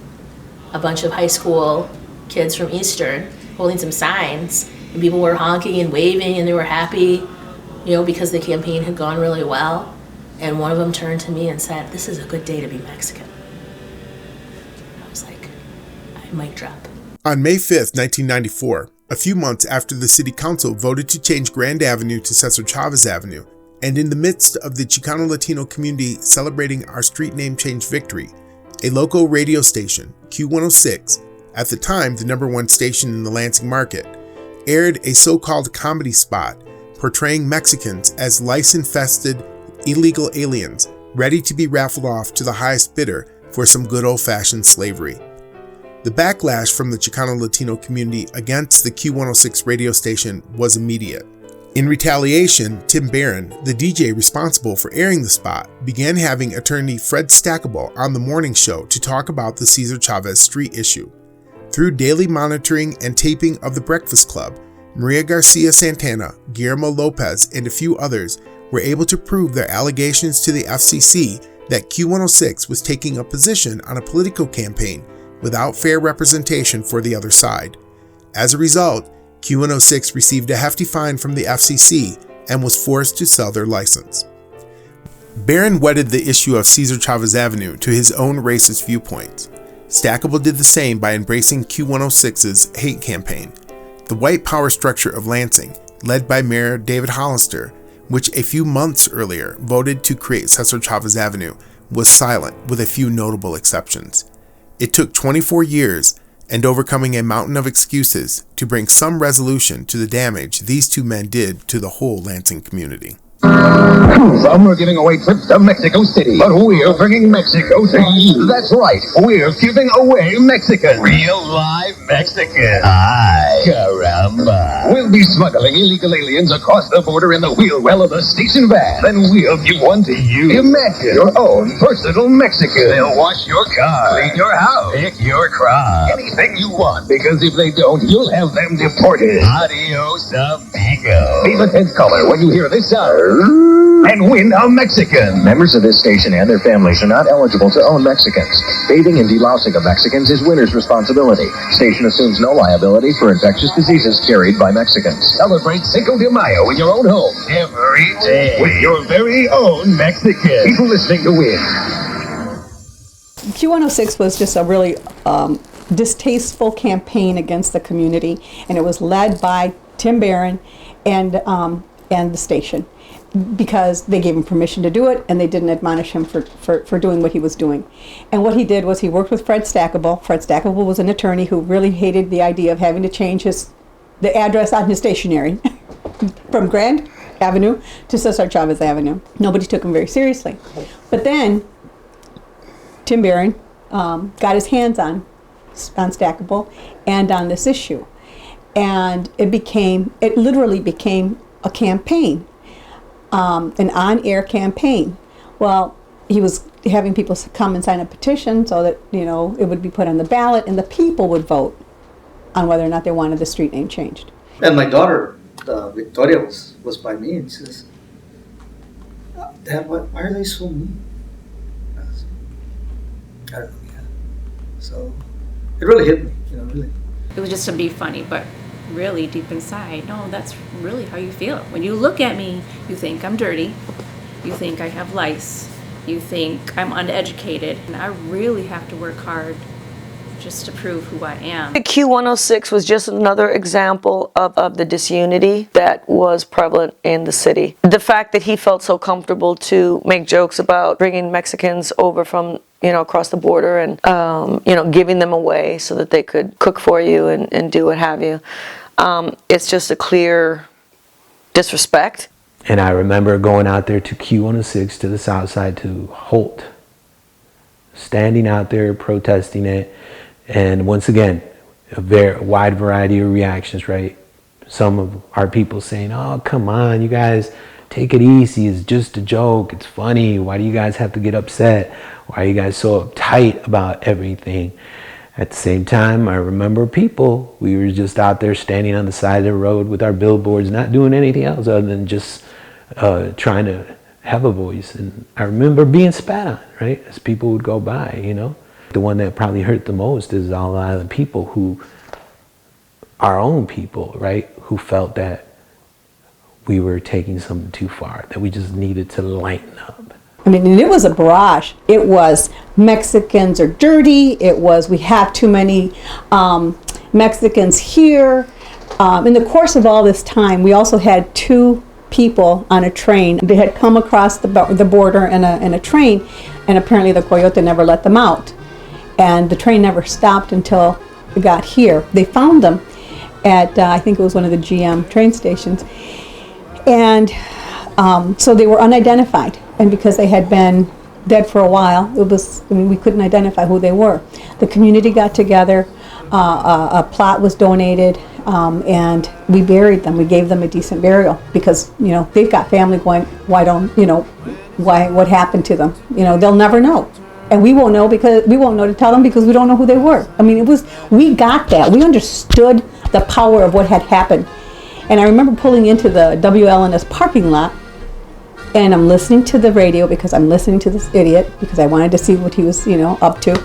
a bunch of high school kids from Eastern holding some signs, and people were honking and waving and they were happy, you know, because the campaign had gone really well. And one of them turned to me and said, "This is a good day to be Mexican." I was like, I might drop. On May 5th, 1994, a few months after the city council voted to change Grand Avenue to Cesar Chavez Avenue, and in the midst of the Chicano Latino community celebrating our street name change victory, a local radio station, Q106, at the time the #1 station in the Lansing market, aired a so-called comedy spot portraying Mexicans as lice-infested illegal aliens ready to be raffled off to the highest bidder for some good old-fashioned slavery. The backlash from the Chicano Latino community against the Q106 radio station was immediate. In retaliation, Tim Barron, the DJ responsible for airing the spot, began having attorney Fred Stackable on the morning show to talk about the Cesar Chavez Street issue. Through daily monitoring and taping of the Breakfast Club, Maria Garcia Santana, Guillermo Lopez, and a few others were able to prove their allegations to the FCC that Q106 was taking a position on a political campaign without fair representation for the other side. As a result, Q106 received a hefty fine from the FCC and was forced to sell their license. Barron wedded the issue of Cesar Chavez Avenue to his own racist viewpoints. Stackable did the same by embracing Q106's hate campaign. The white power structure of Lansing, led by Mayor David Hollister, which a few months earlier voted to create Cesar Chavez Avenue, was silent with a few notable exceptions. It took 24 years and overcoming a mountain of excuses to bring some resolution to the damage these two men did to the whole Lansing community. Some are giving away trips to Mexico City, but we're bringing Mexico to you. That's right, we're giving away Mexican. Real live Mexican. Ay, caramba. We'll be smuggling illegal aliens across the border in the wheel well of a station van. Then we'll give one to you. Imagine your own personal Mexican. They'll wash your car, clean your house, pick your crop. Anything you want, because if they don't, you'll have them deported. Adios, amigo. Be the 10th caller when you hear this sound. And win a Mexican. Members of this station and their families are not eligible to own Mexicans. Bathing and delousing of Mexicans is winner's responsibility. Station assumes no liability for infectious diseases carried by Mexicans. Celebrate Cinco de Mayo in your own home every day with your very own Mexican. People listening to win. Q106 was just a really distasteful campaign against the community, and it was led by Tim Barron and the station, because they gave him permission to do it and they didn't admonish him for doing what he was doing. And what he did was he worked with Fred Stackable. Fred Stackable was an attorney who really hated the idea of having to change the address on his stationery from Grand Avenue to Cesar Chavez Avenue. Nobody took him very seriously. But then Tim Barron got his hands on Stackable and on this issue. And it literally became a campaign. An on-air campaign. Well, he was having people come and sign a petition so that, you know, it would be put on the ballot and the people would vote on whether or not they wanted the street name changed. And my daughter, Victoria, was by me and she says, "Dad, why are they so mean?" I don't know, yeah. So it really hit me, you know, really. It was just to be funny, but really deep inside, no, that's really how you feel. When you look at me, you think I'm dirty, you think I have lice, you think I'm uneducated, and I really have to work hard just to prove who I am. Q106 was just another example of the disunity that was prevalent in the city. The fact that he felt so comfortable to make jokes about bringing Mexicans over from, you know, across the border and, you know, giving them away so that they could cook for you and do what have you. It's just a clear disrespect. And I remember going out there to Q106 to the south side to Holt, standing out there protesting it. And once again, a very wide variety of reactions, right? Some of our people saying, "Oh, come on, you guys, take it easy. It's just a joke. It's funny. Why do you guys have to get upset? Why are you guys so uptight about everything?" At the same time, I remember people, we were just out there standing on the side of the road with our billboards, not doing anything else other than just trying to have a voice. And I remember being spat on, right, as people would go by, you know. The one that probably hurt the most is a lot of the people who, our own people, right, who felt that we were taking something too far, that we just needed to lighten up. I mean, and it was a barrage. It was Mexicans are dirty. It was we have too many Mexicans here. In the course of all this time, we also had 2 people on a train. They had come across the border in a train, and apparently the coyote never let them out. And the train never stopped until it got here. They found them at, I think it was one of the GM train stations. And so they were unidentified. And because they had been dead for a while, we couldn't identify who they were. The community got together, a plot was donated, and we buried them. We gave them a decent burial because, you know, they've got family going, what happened to them? You know, they'll never know. And we won't know to tell them because we don't know who they were. I mean, we got that. We understood the power of what had happened. And I remember pulling into the WLNS parking lot, and I'm listening to the radio because I'm listening to this idiot because I wanted to see what he was, up to.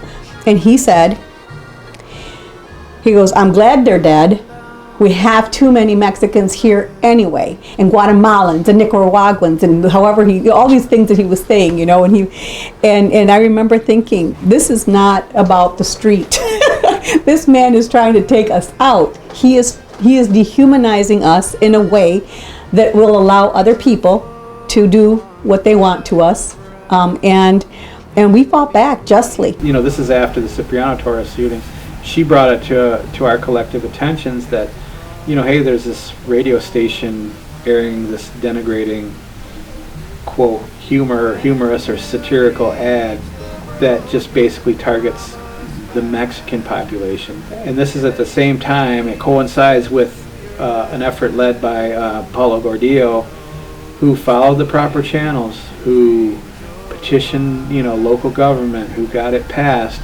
And he goes, I'm glad they're dead. We have too many Mexicans here anyway, and Guatemalans and Nicaraguans and however all these things that he was saying, and I remember thinking, this is not about the street. This man is trying to take us out. He is dehumanizing us in a way that will allow other people to do what they want to us, and we fought back justly. This is after the Cipriano Torres shooting. She brought it to our collective attentions that, hey, there's this radio station airing this denigrating, quote, humorous or satirical ad that just basically targets the Mexican population. And this is at the same time, it coincides with an effort led by Paulo Gordillo, who followed the proper channels, who petitioned, local government, who got it passed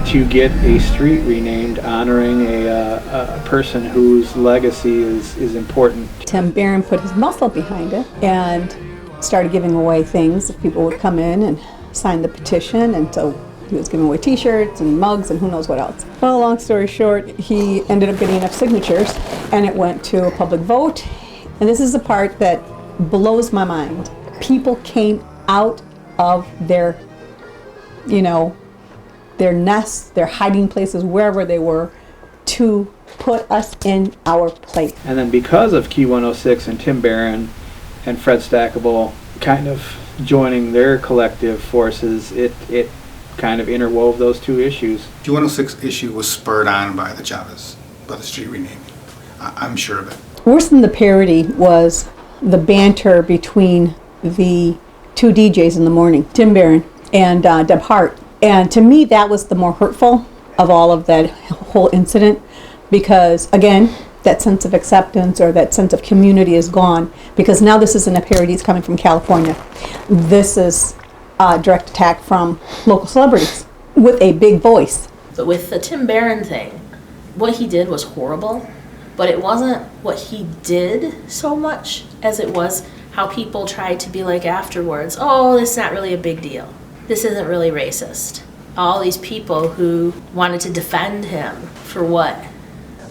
to get a street renamed honoring a person whose legacy is important. Tim Barron put his muscle behind it and started giving away things. People would come in and sign the petition, and so he was giving away t-shirts and mugs and who knows what else. Well, long story short, he ended up getting enough signatures and it went to a public vote. And this is the part that blows my mind. People came out of their, their nests, their hiding places, wherever they were, to put us in our place. And then because of Key 106 and Tim Barron and Fred Stackable kind of joining their collective forces, it kind of interwove those two issues. The 106 issue was spurred on by the Chavez, by the street renaming. I'm sure of it. Worse than the parody was the banter between the 2 DJs in the morning, Tim Barron and Deb Hart. And to me, that was the more hurtful of all of that whole incident, because again, that sense of acceptance or that sense of community is gone, because now this isn't a parody, it's coming from California. This is a direct attack from local celebrities with a big voice. But with the Tim Barron thing, what he did was horrible, but it wasn't what he did so much as it was how people tried to be like afterwards, oh, this is not really a big deal. This isn't really racist. All these people who wanted to defend him for what?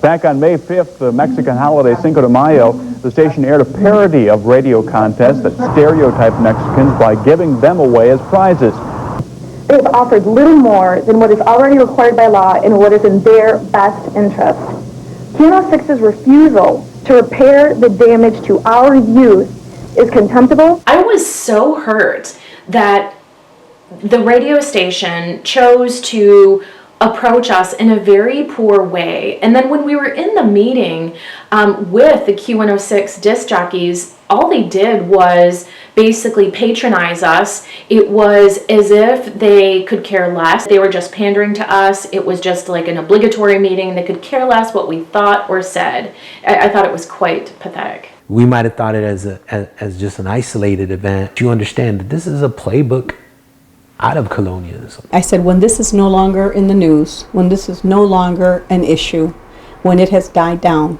Back on May 5th, the Mexican holiday Cinco de Mayo, the station aired a parody of radio contests that stereotyped Mexicans by giving them away as prizes. They have offered little more than what is already required by law and what is in their best interest. Xicano 6's refusal to repair the damage to our youth is contemptible. I was so hurt that the radio station chose to approach us in a very poor way. And then when we were in the meeting with the Q106 disc jockeys, all they did was basically patronize us. It was as if they could care less. They were just pandering to us. It was just like an obligatory meeting. They could care less what we thought or said. I thought it was quite pathetic. We might have thought it as just an isolated event. You understand that this is a playbook out of colonialism. I said, when this is no longer in the news, when this is no longer an issue, when it has died down,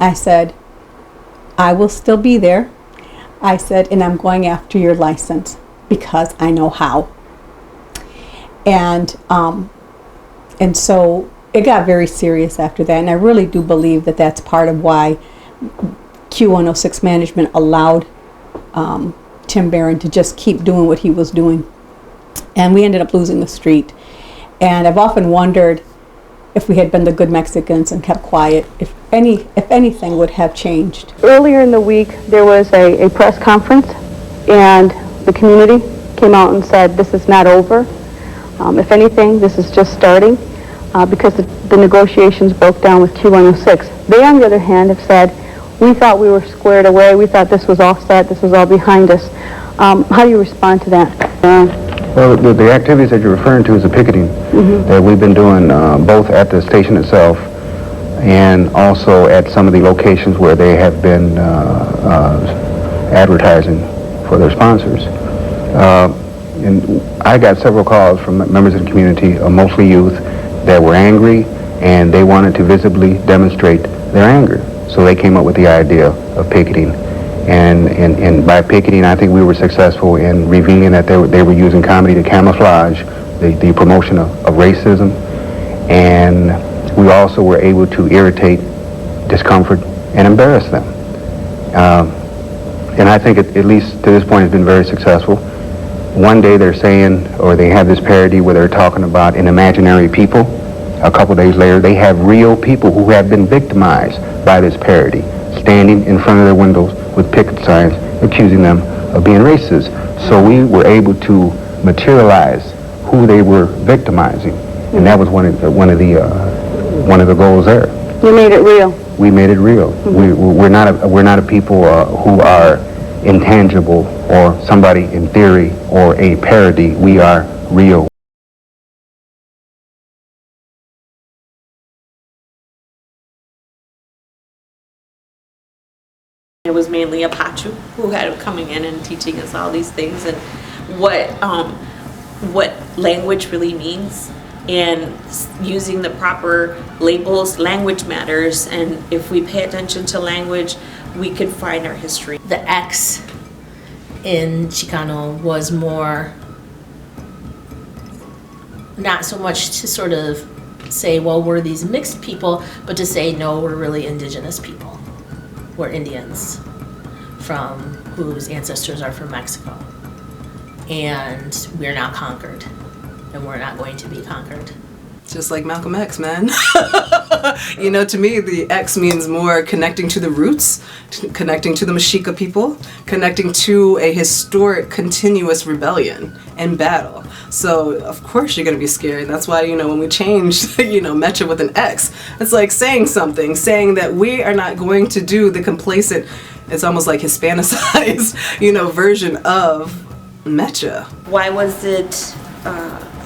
I said, I will still be there. I said, and I'm going after your license because I know how. And so it got very serious after that, and I really do believe that that's part of why Q106 management allowed Tim Barron to just keep doing what he was doing. And we ended up losing the street. And I've often wondered if we had been the good Mexicans and kept quiet, if anything would have changed. Earlier in the week, there was a press conference, and the community came out and said, this is not over. If anything, this is just starting, because the negotiations broke down with Q106. They, on the other hand, have said, we thought we were squared away, we thought this was all set, this was all behind us. How do you respond to that? Well, the activities that you're referring to is the picketing that we've been doing both at the station itself and also at some of the locations where they have been advertising for their sponsors. And I got several calls from members of the community, mostly youth, that were angry and they wanted to visibly demonstrate their anger. So they came up with the idea of picketing. And by picketing, I think we were successful in revealing that they were using comedy to camouflage the promotion of racism. And we also were able to irritate, discomfort, and embarrass them. And I think at least to this point it's been very successful. One day they're saying, or they have this parody where they're talking about an imaginary people. A couple days later, they have real people who have been victimized by this parody, standing in front of their windows with picket signs accusing them of being racist. So we were able to materialize who they were victimizing, and that was one of the goals there. You made it real. We made it real. We're not a people who are intangible or somebody in theory or a parody. We are real. It was mainly Apache who had him coming in and teaching us all these things and what language really means and using the proper labels. Language matters, and if we pay attention to language, we can find our history. The X in Xicano was more, not so much to sort of say, well, we're these mixed people, but to say, no, we're really indigenous people. We're Indians from whose ancestors are from Mexico. And we're not conquered. And we're not going to be conquered. Just like Malcolm X, man. You know, to me, the X means more connecting to the roots, connecting to the Mexica people, connecting to a historic, continuous rebellion and battle. So, of course, you're going to be scared. That's why, you know, when we changed, you know, MEXA with an X, it's like saying something, saying that we are not going to do the complacent, it's almost like Hispanicized, you know, version of MEXA. Why was it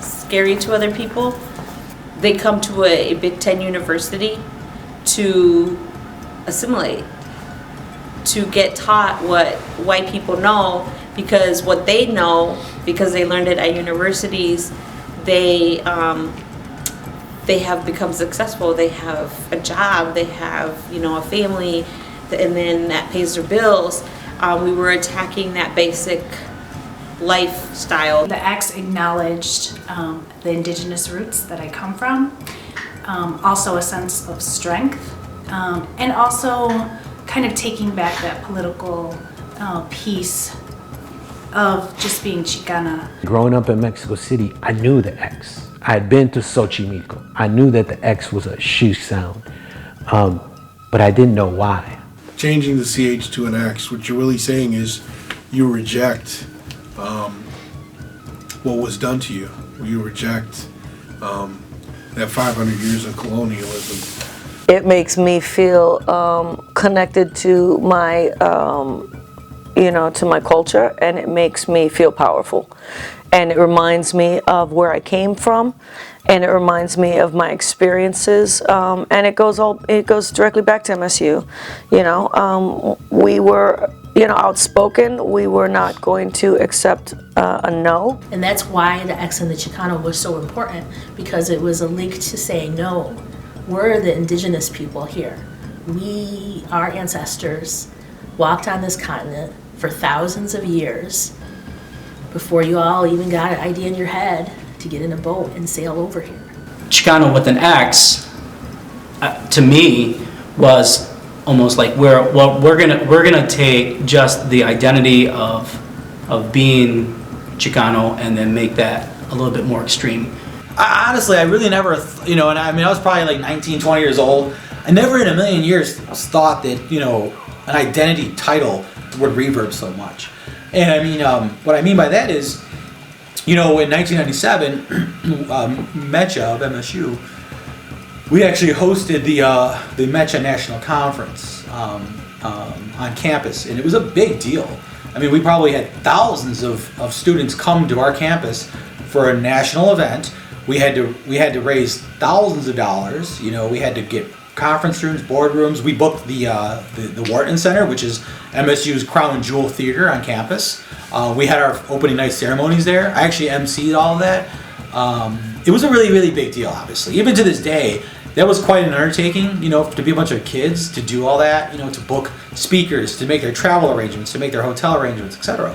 scary to other people? They come to a Big Ten university to assimilate, to get taught what white people know, because what they know, because they learned it at universities, they have become successful. They have a job, they have, you know, a family, and then that pays their bills. We were attacking that basic lifestyle. The X acknowledged the indigenous roots that I come from, also a sense of strength, and also kind of taking back that political piece of just being Chicana. Growing up in Mexico City, I knew the X. I had been to Xochimilco. I knew that the X was a sh sound, but I didn't know why. Changing the CH to an X, what you're really saying is you reject what was done to you. You reject that 500 years of colonialism. It makes me feel connected to my, to my culture, and it makes me feel powerful. And it reminds me of where I came from, and it reminds me of my experiences, and it goes directly back to MSU. You know, we were, outspoken. We were not going to accept a no. And that's why the X and the Chicano was so important, because it was a link to saying, no, we're the indigenous people here. Our ancestors walked on this continent for thousands of years before you all even got an idea in your head to get in a boat and sail over here. Chicano with an X, to me, was almost like we're gonna take just the identity of being Chicano and then make that a little bit more extreme. Honestly, I really never, and I mean, I was probably like 19, 20 years old. I never in a million years thought that, an identity title would reverb so much. And I mean, what I mean by that is, in 1997, MEXA of MSU, we actually hosted the MEXA National Conference on campus, and it was a big deal. I mean, we probably had thousands of students come to our campus for a national event. We had to raise thousands of dollars. We had to get conference rooms, boardrooms. We booked the Wharton Center, which is MSU's crown jewel theater on campus. We had our opening night ceremonies there. I actually emceed all of that. It was a really, really big deal, obviously. Even to this day, that was quite an undertaking, to be a bunch of kids, to do all that, to book speakers, to make their travel arrangements, to make their hotel arrangements, etc.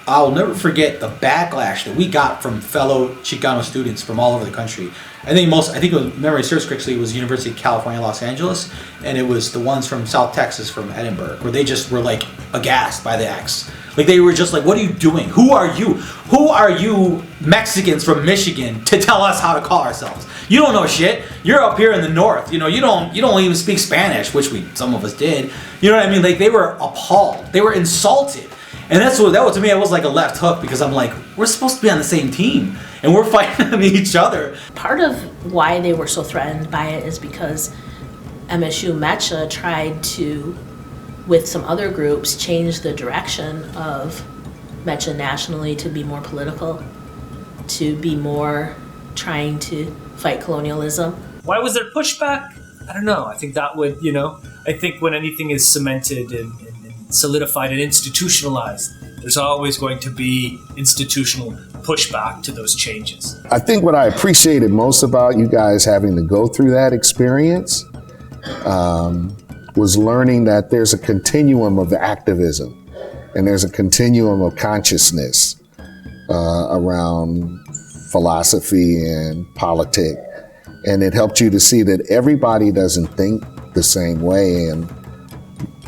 I'll never forget the backlash that we got from fellow Xicano students from all over the country. I think it was, memory serves correctly, it was University of California, Los Angeles, and it was the ones from South Texas, from Edinburgh, where they just were like aghast by the X. Like they were just like, what are you doing? Who are you? Who are you Mexicans from Michigan to tell us how to call ourselves? You don't know shit. You're up here in the north. You don't even speak Spanish, which some of us did. You know what I mean? Like they were appalled. They were insulted. And that was, to me, it was like a left hook, because I'm like, we're supposed to be on the same team and we're fighting each other. Part of why they were so threatened by it is because MSU MEXA tried to, with some other groups, change the direction of MEXA nationally to be more political, to be more trying to fight colonialism. Why was there pushback? I don't know. I think that would, I think when anything is cemented and solidified and institutionalized, there's always going to be institutional pushback to those changes. I think what I appreciated most about you guys having to go through that experience was learning that there's a continuum of activism and there's a continuum of consciousness around philosophy and politics. And it helped you to see that everybody doesn't think the same way and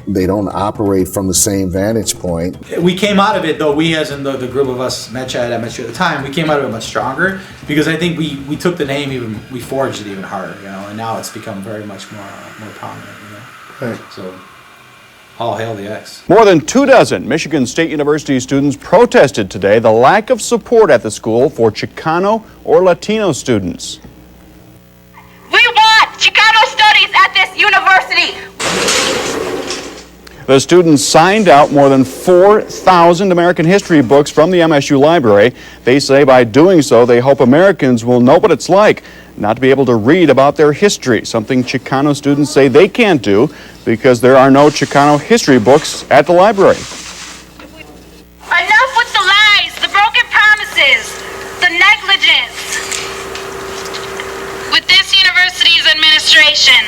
they don't operate from the same vantage point. We came out of it, though, we as in the group of us, MEXA at MSU at the time, we came out of it much stronger, because I think we took the name we forged it even harder, and now it's become very much more prominent, Right. So, all hail the X. More than 24 Michigan State University students protested today the lack of support at the school for Chicano or Latino students. We want Xicano Studies at this university! The students signed out more than 4,000 American history books from the MSU library. They say by doing so, they hope Americans will know what it's like not to be able to read about their history, something Chicano students say they can't do because there are no Chicano history books at the library. Enough with the lies, the broken promises, the negligence. With this university's administration,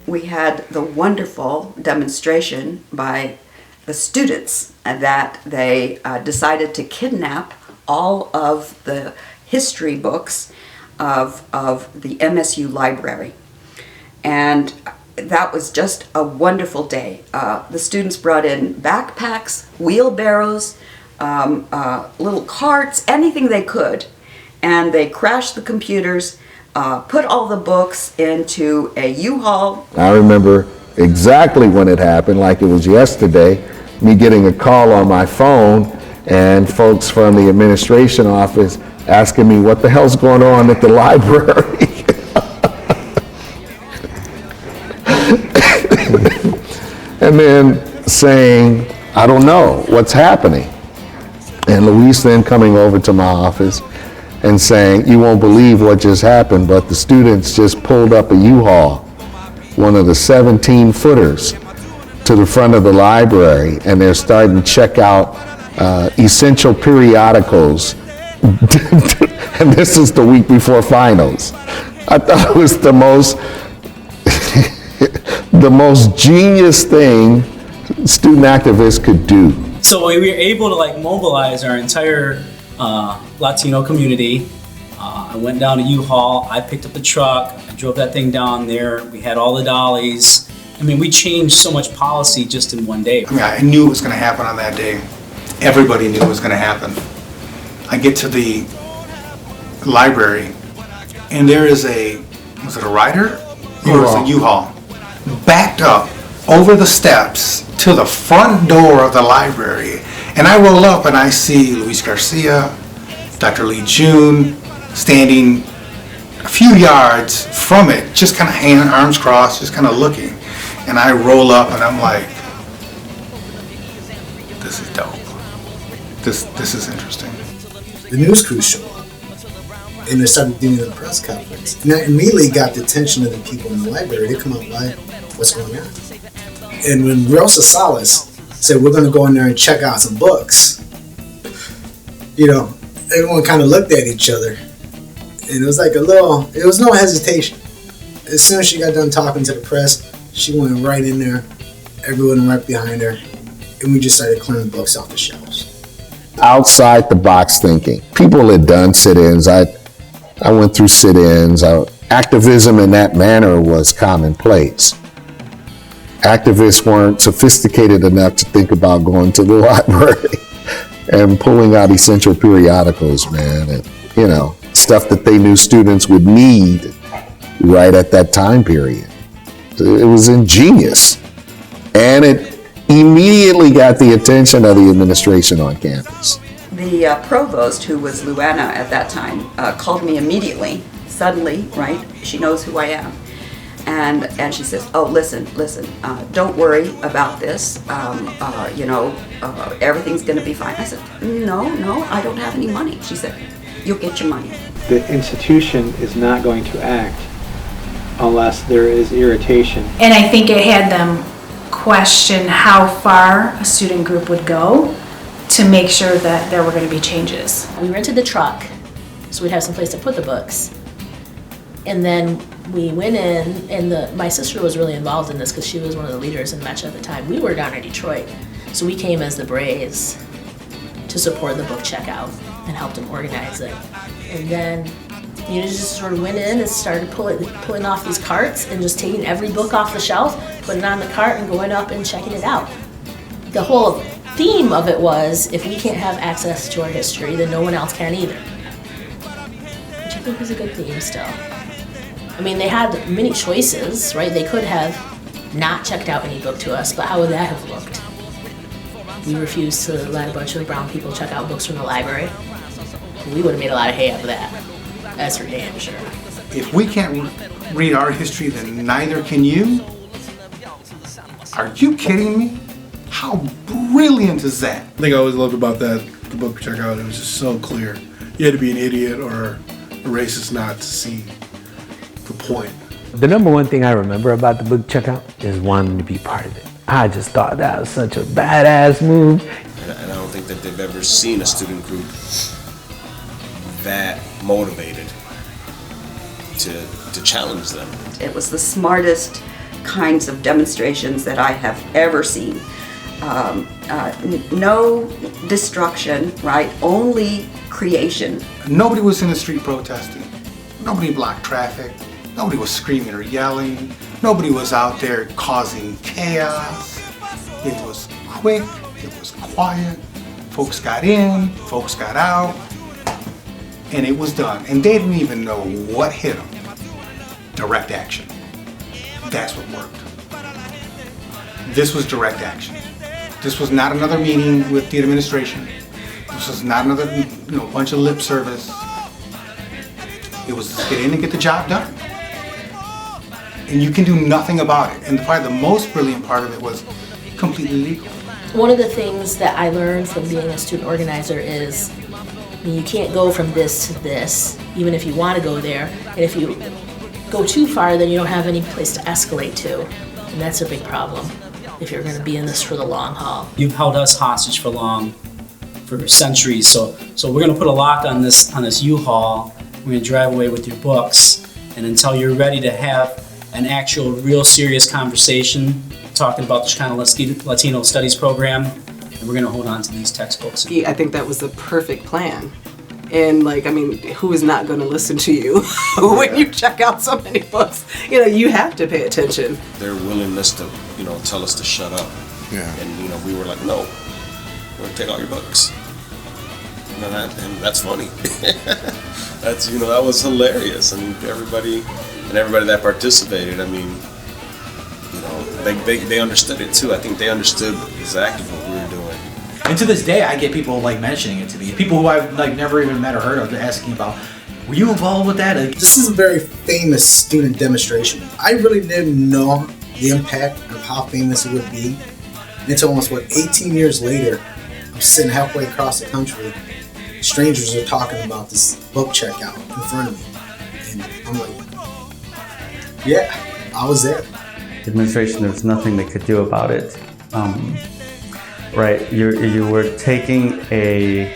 we had the wonderful demonstration by the students that they decided to kidnap all of the history books of the MSU library. And that was just a wonderful day. The students brought in backpacks, wheelbarrows, little carts, anything they could, and they crashed the computers, put all the books into a U-Haul. I remember exactly when it happened, like it was yesterday, me getting a call on my phone and folks from the administration office asking me what the hell's going on at the library. And then saying, I don't know what's happening. And Luis then coming over to my office and saying, you won't believe what just happened, but the students just pulled up a U-Haul, one of the 17 footers, to the front of the library, and they're starting to check out essential periodicals. And this is the week before finals. I thought it was the most the most genius thing student activists could do. So we were able to like mobilize our entire Latino community. I went down to U-Haul, I picked up the truck, I drove that thing down there, we had all the dollies. I mean, we changed so much policy just in one day. I mean, I knew it was going to happen on that day. Everybody knew it was going to happen. I get to the library, and there is was it a rider? Or was it a U-Haul? Backed up over the steps to the front door of the library. And I roll up and I see Luis Garcia, Dr. Lee June, standing a few yards from it, just kind of arms crossed, just kind of looking. And I roll up and I'm like, this is dope. This is interesting. The news crew showed up, and they started doing a press conference. And that immediately got the attention of the people in the library. They come out like, what's going on? And when Rosa Salas said, we're going to go in there and check out some books, you know, everyone kind of looked at each other. And it was like it was no hesitation. As soon as she got done talking to the press, she went right in there, everyone right behind her, and we just started clearing books off the shelves. Outside the box thinking. People had done sit-ins. I went through sit-ins. Activism in that manner was commonplace. Activists weren't sophisticated enough to think about going to the library and pulling out essential periodicals, man, and, you know, stuff that they knew students would need right at that time period. It was ingenious. And it immediately got the attention of the administration on campus. The provost, who was Luana at that time, called me immediately, suddenly, right? She knows who I am. And she says, oh, listen, don't worry about this. Everything's going to be fine. I said, no, I don't have any money. She said, you'll get your money. The institution is not going to act unless there is irritation. And I think it had them question how far a student group would go to make sure that there were going to be changes. We rented the truck so we'd have some place to put the books. And then we went in, and my sister was really involved in this because she was one of the leaders in MEXA at the time. We were down in Detroit, so we came as the Braves to support the book checkout and helped them organize it. And then you just sort of went in and started pulling off these carts and just taking every book off the shelf, putting it on the cart and going up and checking it out. The whole theme of it was, if we can't have access to our history, then no one else can either. Which I think was a good theme still. I mean, they had many choices, right? They could have not checked out any book to us, but how would that have looked? We refused to let a bunch of brown people check out books from the library. We would have made a lot of hay out of that. That's for damn sure. If we can't read our history, then neither can you. Are you kidding me? How brilliant is that? I think I always loved about the book checkout, it was just so clear. You had to be an idiot or a racist not to see the point. The number one thing I remember about the book checkout is wanting to be part of it. I just thought that was such a badass move. And I don't think that they've ever seen a student group that motivated to challenge them. It was the smartest kinds of demonstrations that I have ever seen. No destruction, right? Only creation. Nobody was in the street protesting. Nobody blocked traffic. Nobody was screaming or yelling. Nobody was out there causing chaos. It was quick. It was quiet. Folks got in. Folks got out. And it was done. And they didn't even know what hit them. Direct action. That's what worked. This was direct action. This was not another meeting with the administration. This was not another bunch of lip service. It was get in and get the job done. And you can do nothing about it. And probably the most brilliant part of it was completely legal. One of the things that I learned from being a student organizer is you can't go from this to this, even if you want to go there. And if you go too far, then you don't have any place to escalate to. And that's a big problem. if you're going to be in this for the long haul. You've held us hostage for centuries, so we're gonna put a lock on this U-Haul. We're gonna drive away with your books, and until you're ready to have an actual, real serious conversation talking about the Xicano Latino Studies program, and we're gonna hold on to these textbooks. I think that was the perfect plan. And who is not going to listen to you when you check out so many books? You have to pay attention. Their willingness to, tell us to shut up. Yeah. And, we were like, no, we're gonna take all your books. And that's funny. That was hilarious. Everybody that participated, they understood it too. I think they understood exactly what we were doing. And to this day, I get people mentioning it to me. People who I've never even met or heard of, they're asking about, were you involved with that? This is a very famous student demonstration. I really didn't know the impact of how famous it would be until almost 18 years later. I'm sitting halfway across the country. Strangers are talking about this book checkout in front of me, and I'm like, yeah, I was there. The administration, there was nothing they could do about it. Right, you were taking a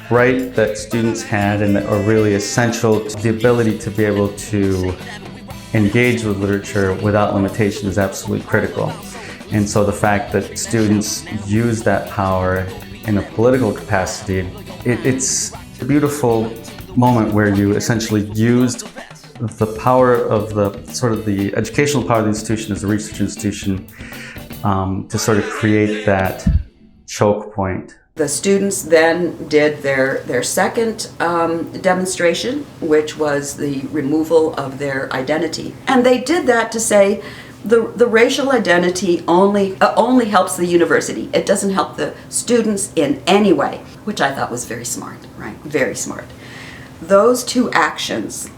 right that students had and that are really essential to the ability to be able to engage with literature without limitation is absolutely critical. And so the fact that students use that power in a political capacity, it's a beautiful moment where you essentially used the power of the educational power of the institution as a research institution to sort of create that choke point. The students then did their second demonstration, which was the removal of their identity. And they did that to say the racial identity only helps the university. It doesn't help the students in any way, which I thought was very smart, right? Very smart. Those two actions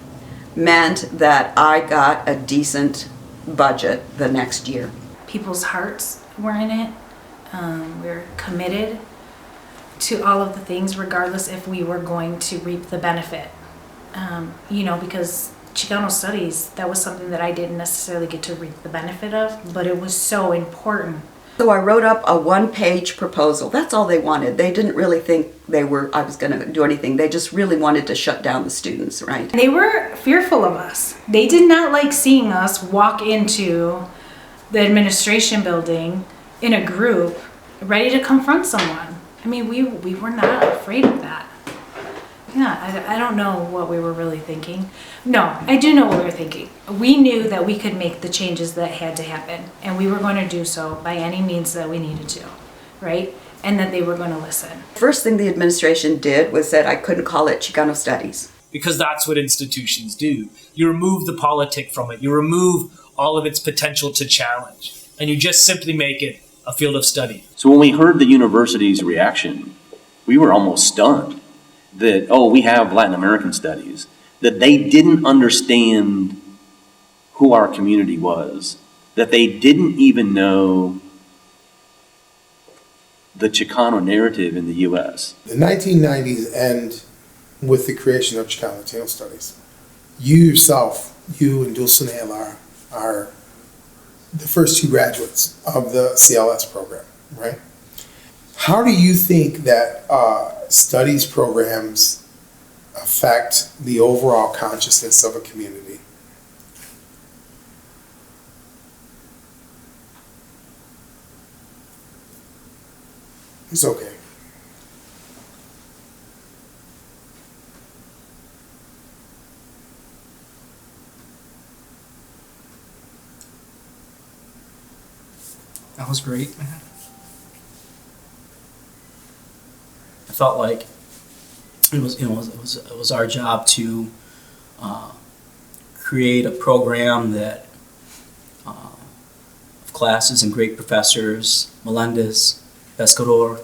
meant that I got a decent budget the next year. People's hearts were in it. We're committed to all of the things, regardless if we were going to reap the benefit. Because Xicano Studies, that was something that I didn't necessarily get to reap the benefit of, but it was so important. So I wrote up a one-page proposal. That's all they wanted. They didn't really think I was going to do anything. They just really wanted to shut down the students, right? They were fearful of us. They did not like seeing us walk into the administration building in a group ready to confront someone. We were not afraid of that. Yeah, I don't know what we were really thinking. No, I do know what we were thinking. We knew that we could make the changes that had to happen, and we were going to do so by any means that we needed to, right? And that they were going to listen. First thing the administration did was that I couldn't call it Xicano Studies. Because that's what institutions do. You remove the politic from it. You remove all of its potential to challenge. And you just simply make it a field of study. So when we heard the university's reaction, we were almost stunned that, we have Latin American studies, that they didn't understand who our community was, that they didn't even know the Chicano narrative in the U.S. The 1990s end with the creation of Xicano Latino Studies. You and Dulcinea are the first two graduates of the CLS program, right? How do you think that studies programs affect the overall consciousness of a community? It's okay. That was great, man. I felt like it was our job to create a program that of classes and great professors, Melendez, Pescador,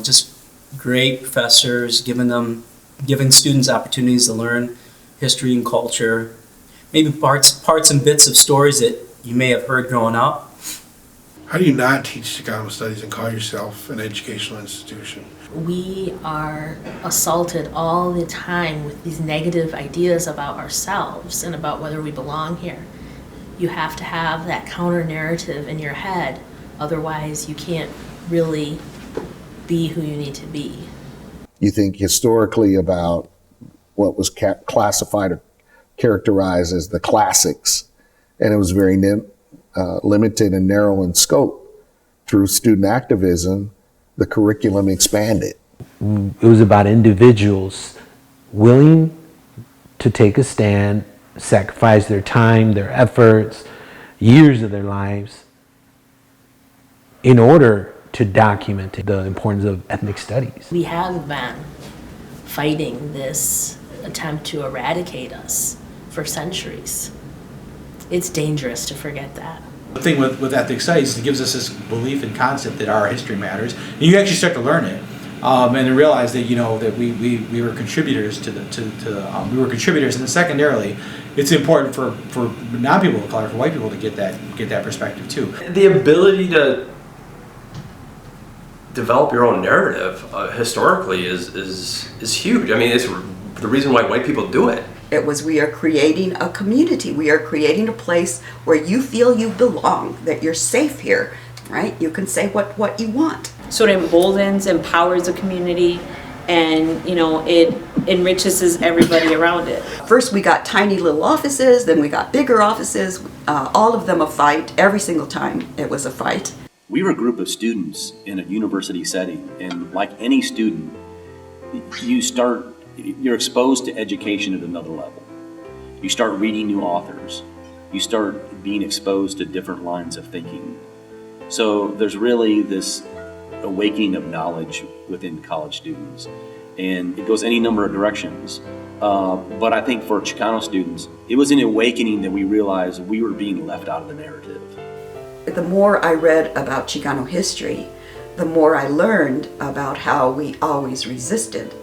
just great professors, giving students opportunities to learn history and culture, maybe parts and bits of stories that you may have heard growing up. How do you not teach Xicano Studies and call yourself an educational institution? We are assaulted all the time with these negative ideas about ourselves and about whether we belong here. you have to have that counter narrative in your head. Otherwise, you can't really be who you need to be. You think historically about what was classified or characterized as the classics, and it was very limited and narrow in scope. Through student activism, the curriculum expanded. It was about individuals willing to take a stand, sacrifice their time, their efforts, years of their lives in order to document the importance of ethnic studies. We have been fighting this attempt to eradicate us for centuries. It's dangerous to forget that. The thing with ethnic studies, it gives us this belief and concept that our history matters, and you actually start to learn it, and then realize that that we were contributors we were contributors, and then secondarily, it's important for non-people of color, for white people to get that perspective too. The ability to develop your own narrative historically is huge. I mean, it's the reason why white people do it. It was, we are creating a community. We are creating a place where you feel you belong, that you're safe here, right? You can say what you want. So it emboldens, empowers the community, and it enriches everybody around it. First we got tiny little offices, then we got bigger offices, all of them a fight. Every single time it was a fight. We were a group of students in a university setting, and like any student, you're exposed to education at another level. You start reading new authors. You start being exposed to different lines of thinking. So there's really this awakening of knowledge within college students, and it goes any number of directions. But I think for Chicano students, it was an awakening that we realized we were being left out of the narrative. The more I read about Chicano history, the more I learned about how we always resisted.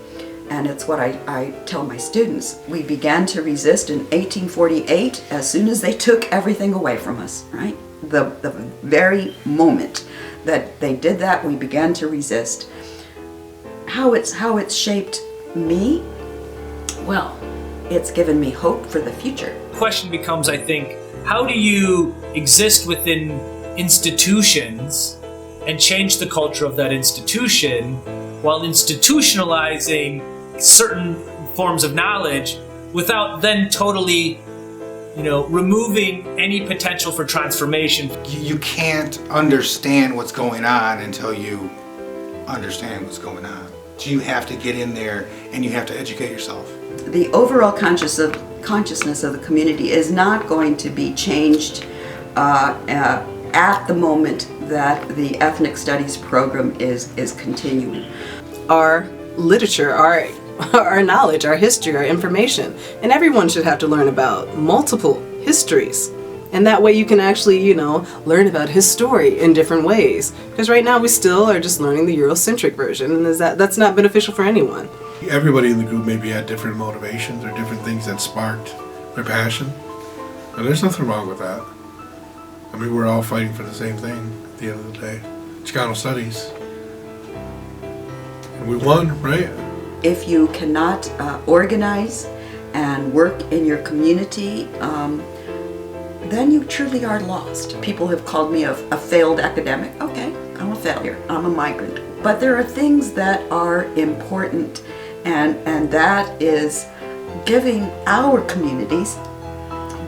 And it's what I tell my students. We began to resist in 1848 as soon as they took everything away from us, right? The very moment that they did that, we began to resist. How it's shaped me? Well, it's given me hope for the future. The question becomes, I think, how do you exist within institutions and change the culture of that institution while institutionalizing certain forms of knowledge without then totally, removing any potential for transformation? You can't understand what's going on until you understand what's going on. So you have to get in there and you have to educate yourself. The overall consciousness of the community is not going to be changed at the moment that the ethnic studies program is continuing. Our literature, our knowledge, our history, our information, and everyone should have to learn about multiple histories. And that way you can actually, learn about his story in different ways. Because right now we still are just learning the Eurocentric version, and that's not beneficial for anyone. Everybody in the group maybe had different motivations or different things that sparked their passion. And there's nothing wrong with that. I mean, we're all fighting for the same thing at the end of the day. Xicano Studies. And we won, right? If you cannot organize and work in your community, then you truly are lost. People have called me a failed academic. Okay, I'm a failure. I'm a migrant. But there are things that are important, and that is giving our communities,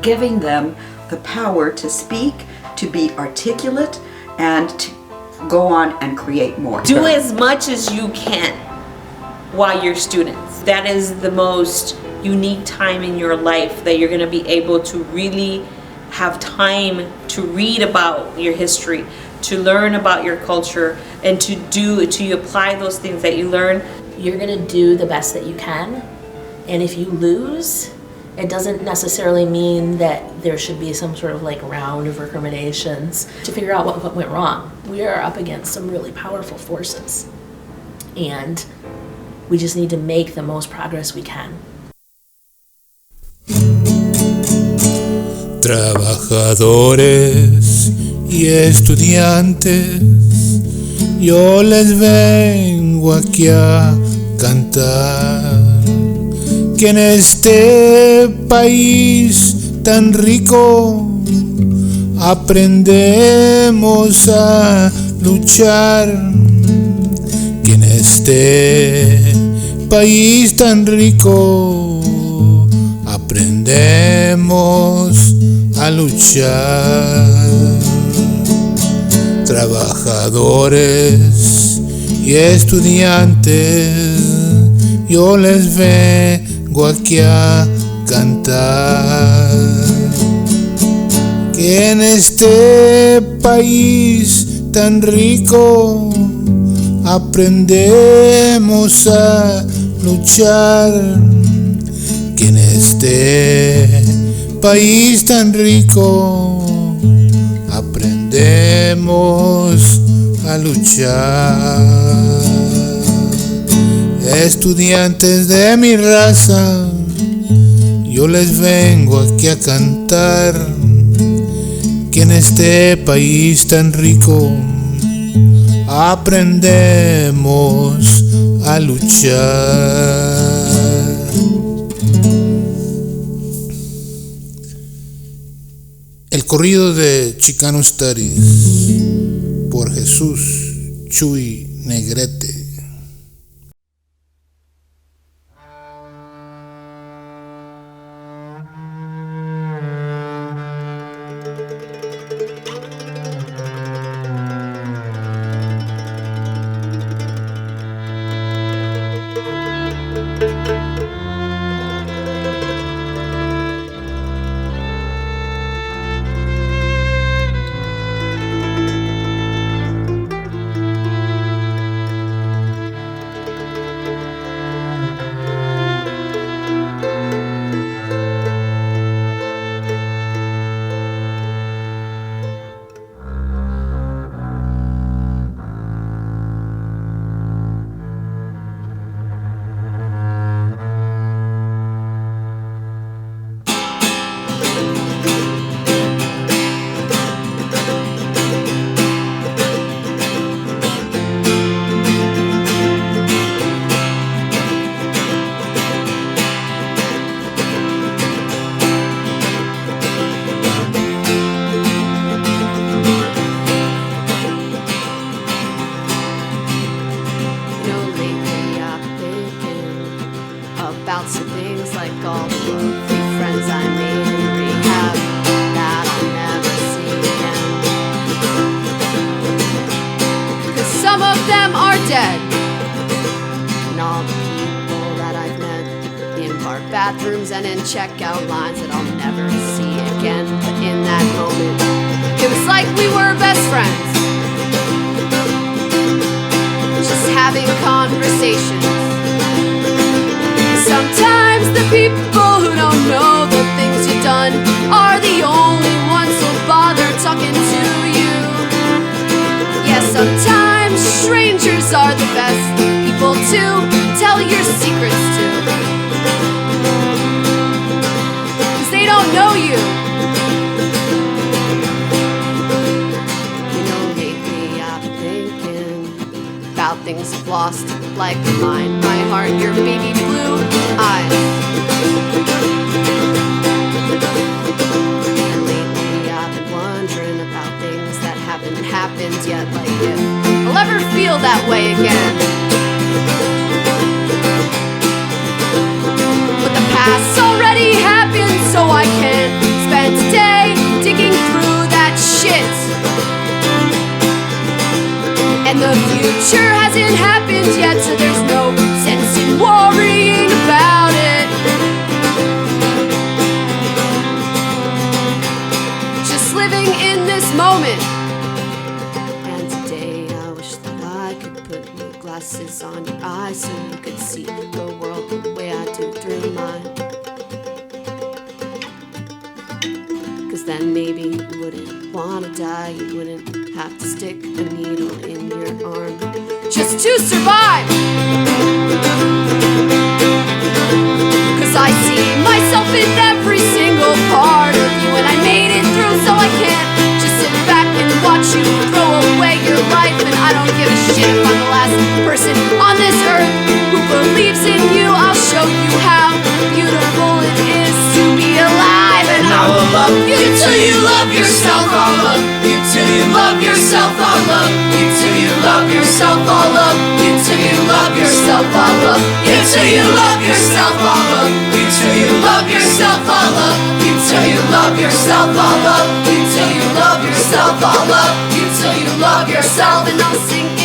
giving them the power to speak, to be articulate, and to go on and create more. Do as much as you can while you're students. That is the most unique time in your life that you're going to be able to really have time to read about your history, to learn about your culture, and to apply those things that you learn. You're gonna do the best that you can, and if you lose, it doesn't necessarily mean that there should be some sort of round of recriminations to figure out what went wrong. We are up against some really powerful forces, and we just need to make the most progress we can. Trabajadores y estudiantes, yo les vengo aquí a cantar que en este país tan rico aprendemos a luchar, que en este país tan rico aprendemos a luchar. Trabajadores y estudiantes, yo les vengo aquí a cantar, que en este país tan rico aprendemos a luchar, que en este país tan rico aprendemos a luchar. Estudiantes de mi raza, yo les vengo aquí a cantar, que en este país tan rico aprendemos a luchar. El corrido de Xicano Studies por Jesús Chuy Negrete. Bathrooms and in checkout lines that I'll never see again. But in that moment, it was like we were best friends, just having conversations. Sometimes the people who don't know the things you've done are the only ones who'll bother talking to you. Yeah, sometimes strangers are the best people to tell your secrets to. They don't know you. You know, lately I've been thinking about things I've lost, like mine, my heart, your baby blue eyes. And lately I've been wondering about things that haven't happened yet, like if I'll ever feel that way again. But the past's already happened, so I can't spend today digging through that shit. And the future hasn't happened yet, so there's no sense in worrying about it. Just living in this moment. And today I wish that I could put new glasses on your eyes so you could see the world the way I do through mine. Then maybe you wouldn't wanna die. You wouldn't have to stick a needle in your arm just to survive. Cause I see myself in every single part of you, and I made it through, so I can't just sit back and watch you throw away your life. And I don't give a shit if I'm the last person on this earth who believes in you. I'll show you how beautiful it is to be alive, and I will love you till you love yourself. yourself all up. You till you love yourself all up. You till you love yourself all up. You till you love yourself all up. You till you love yourself all up. You till you love yourself all up. You till you love yourself, and I'll sing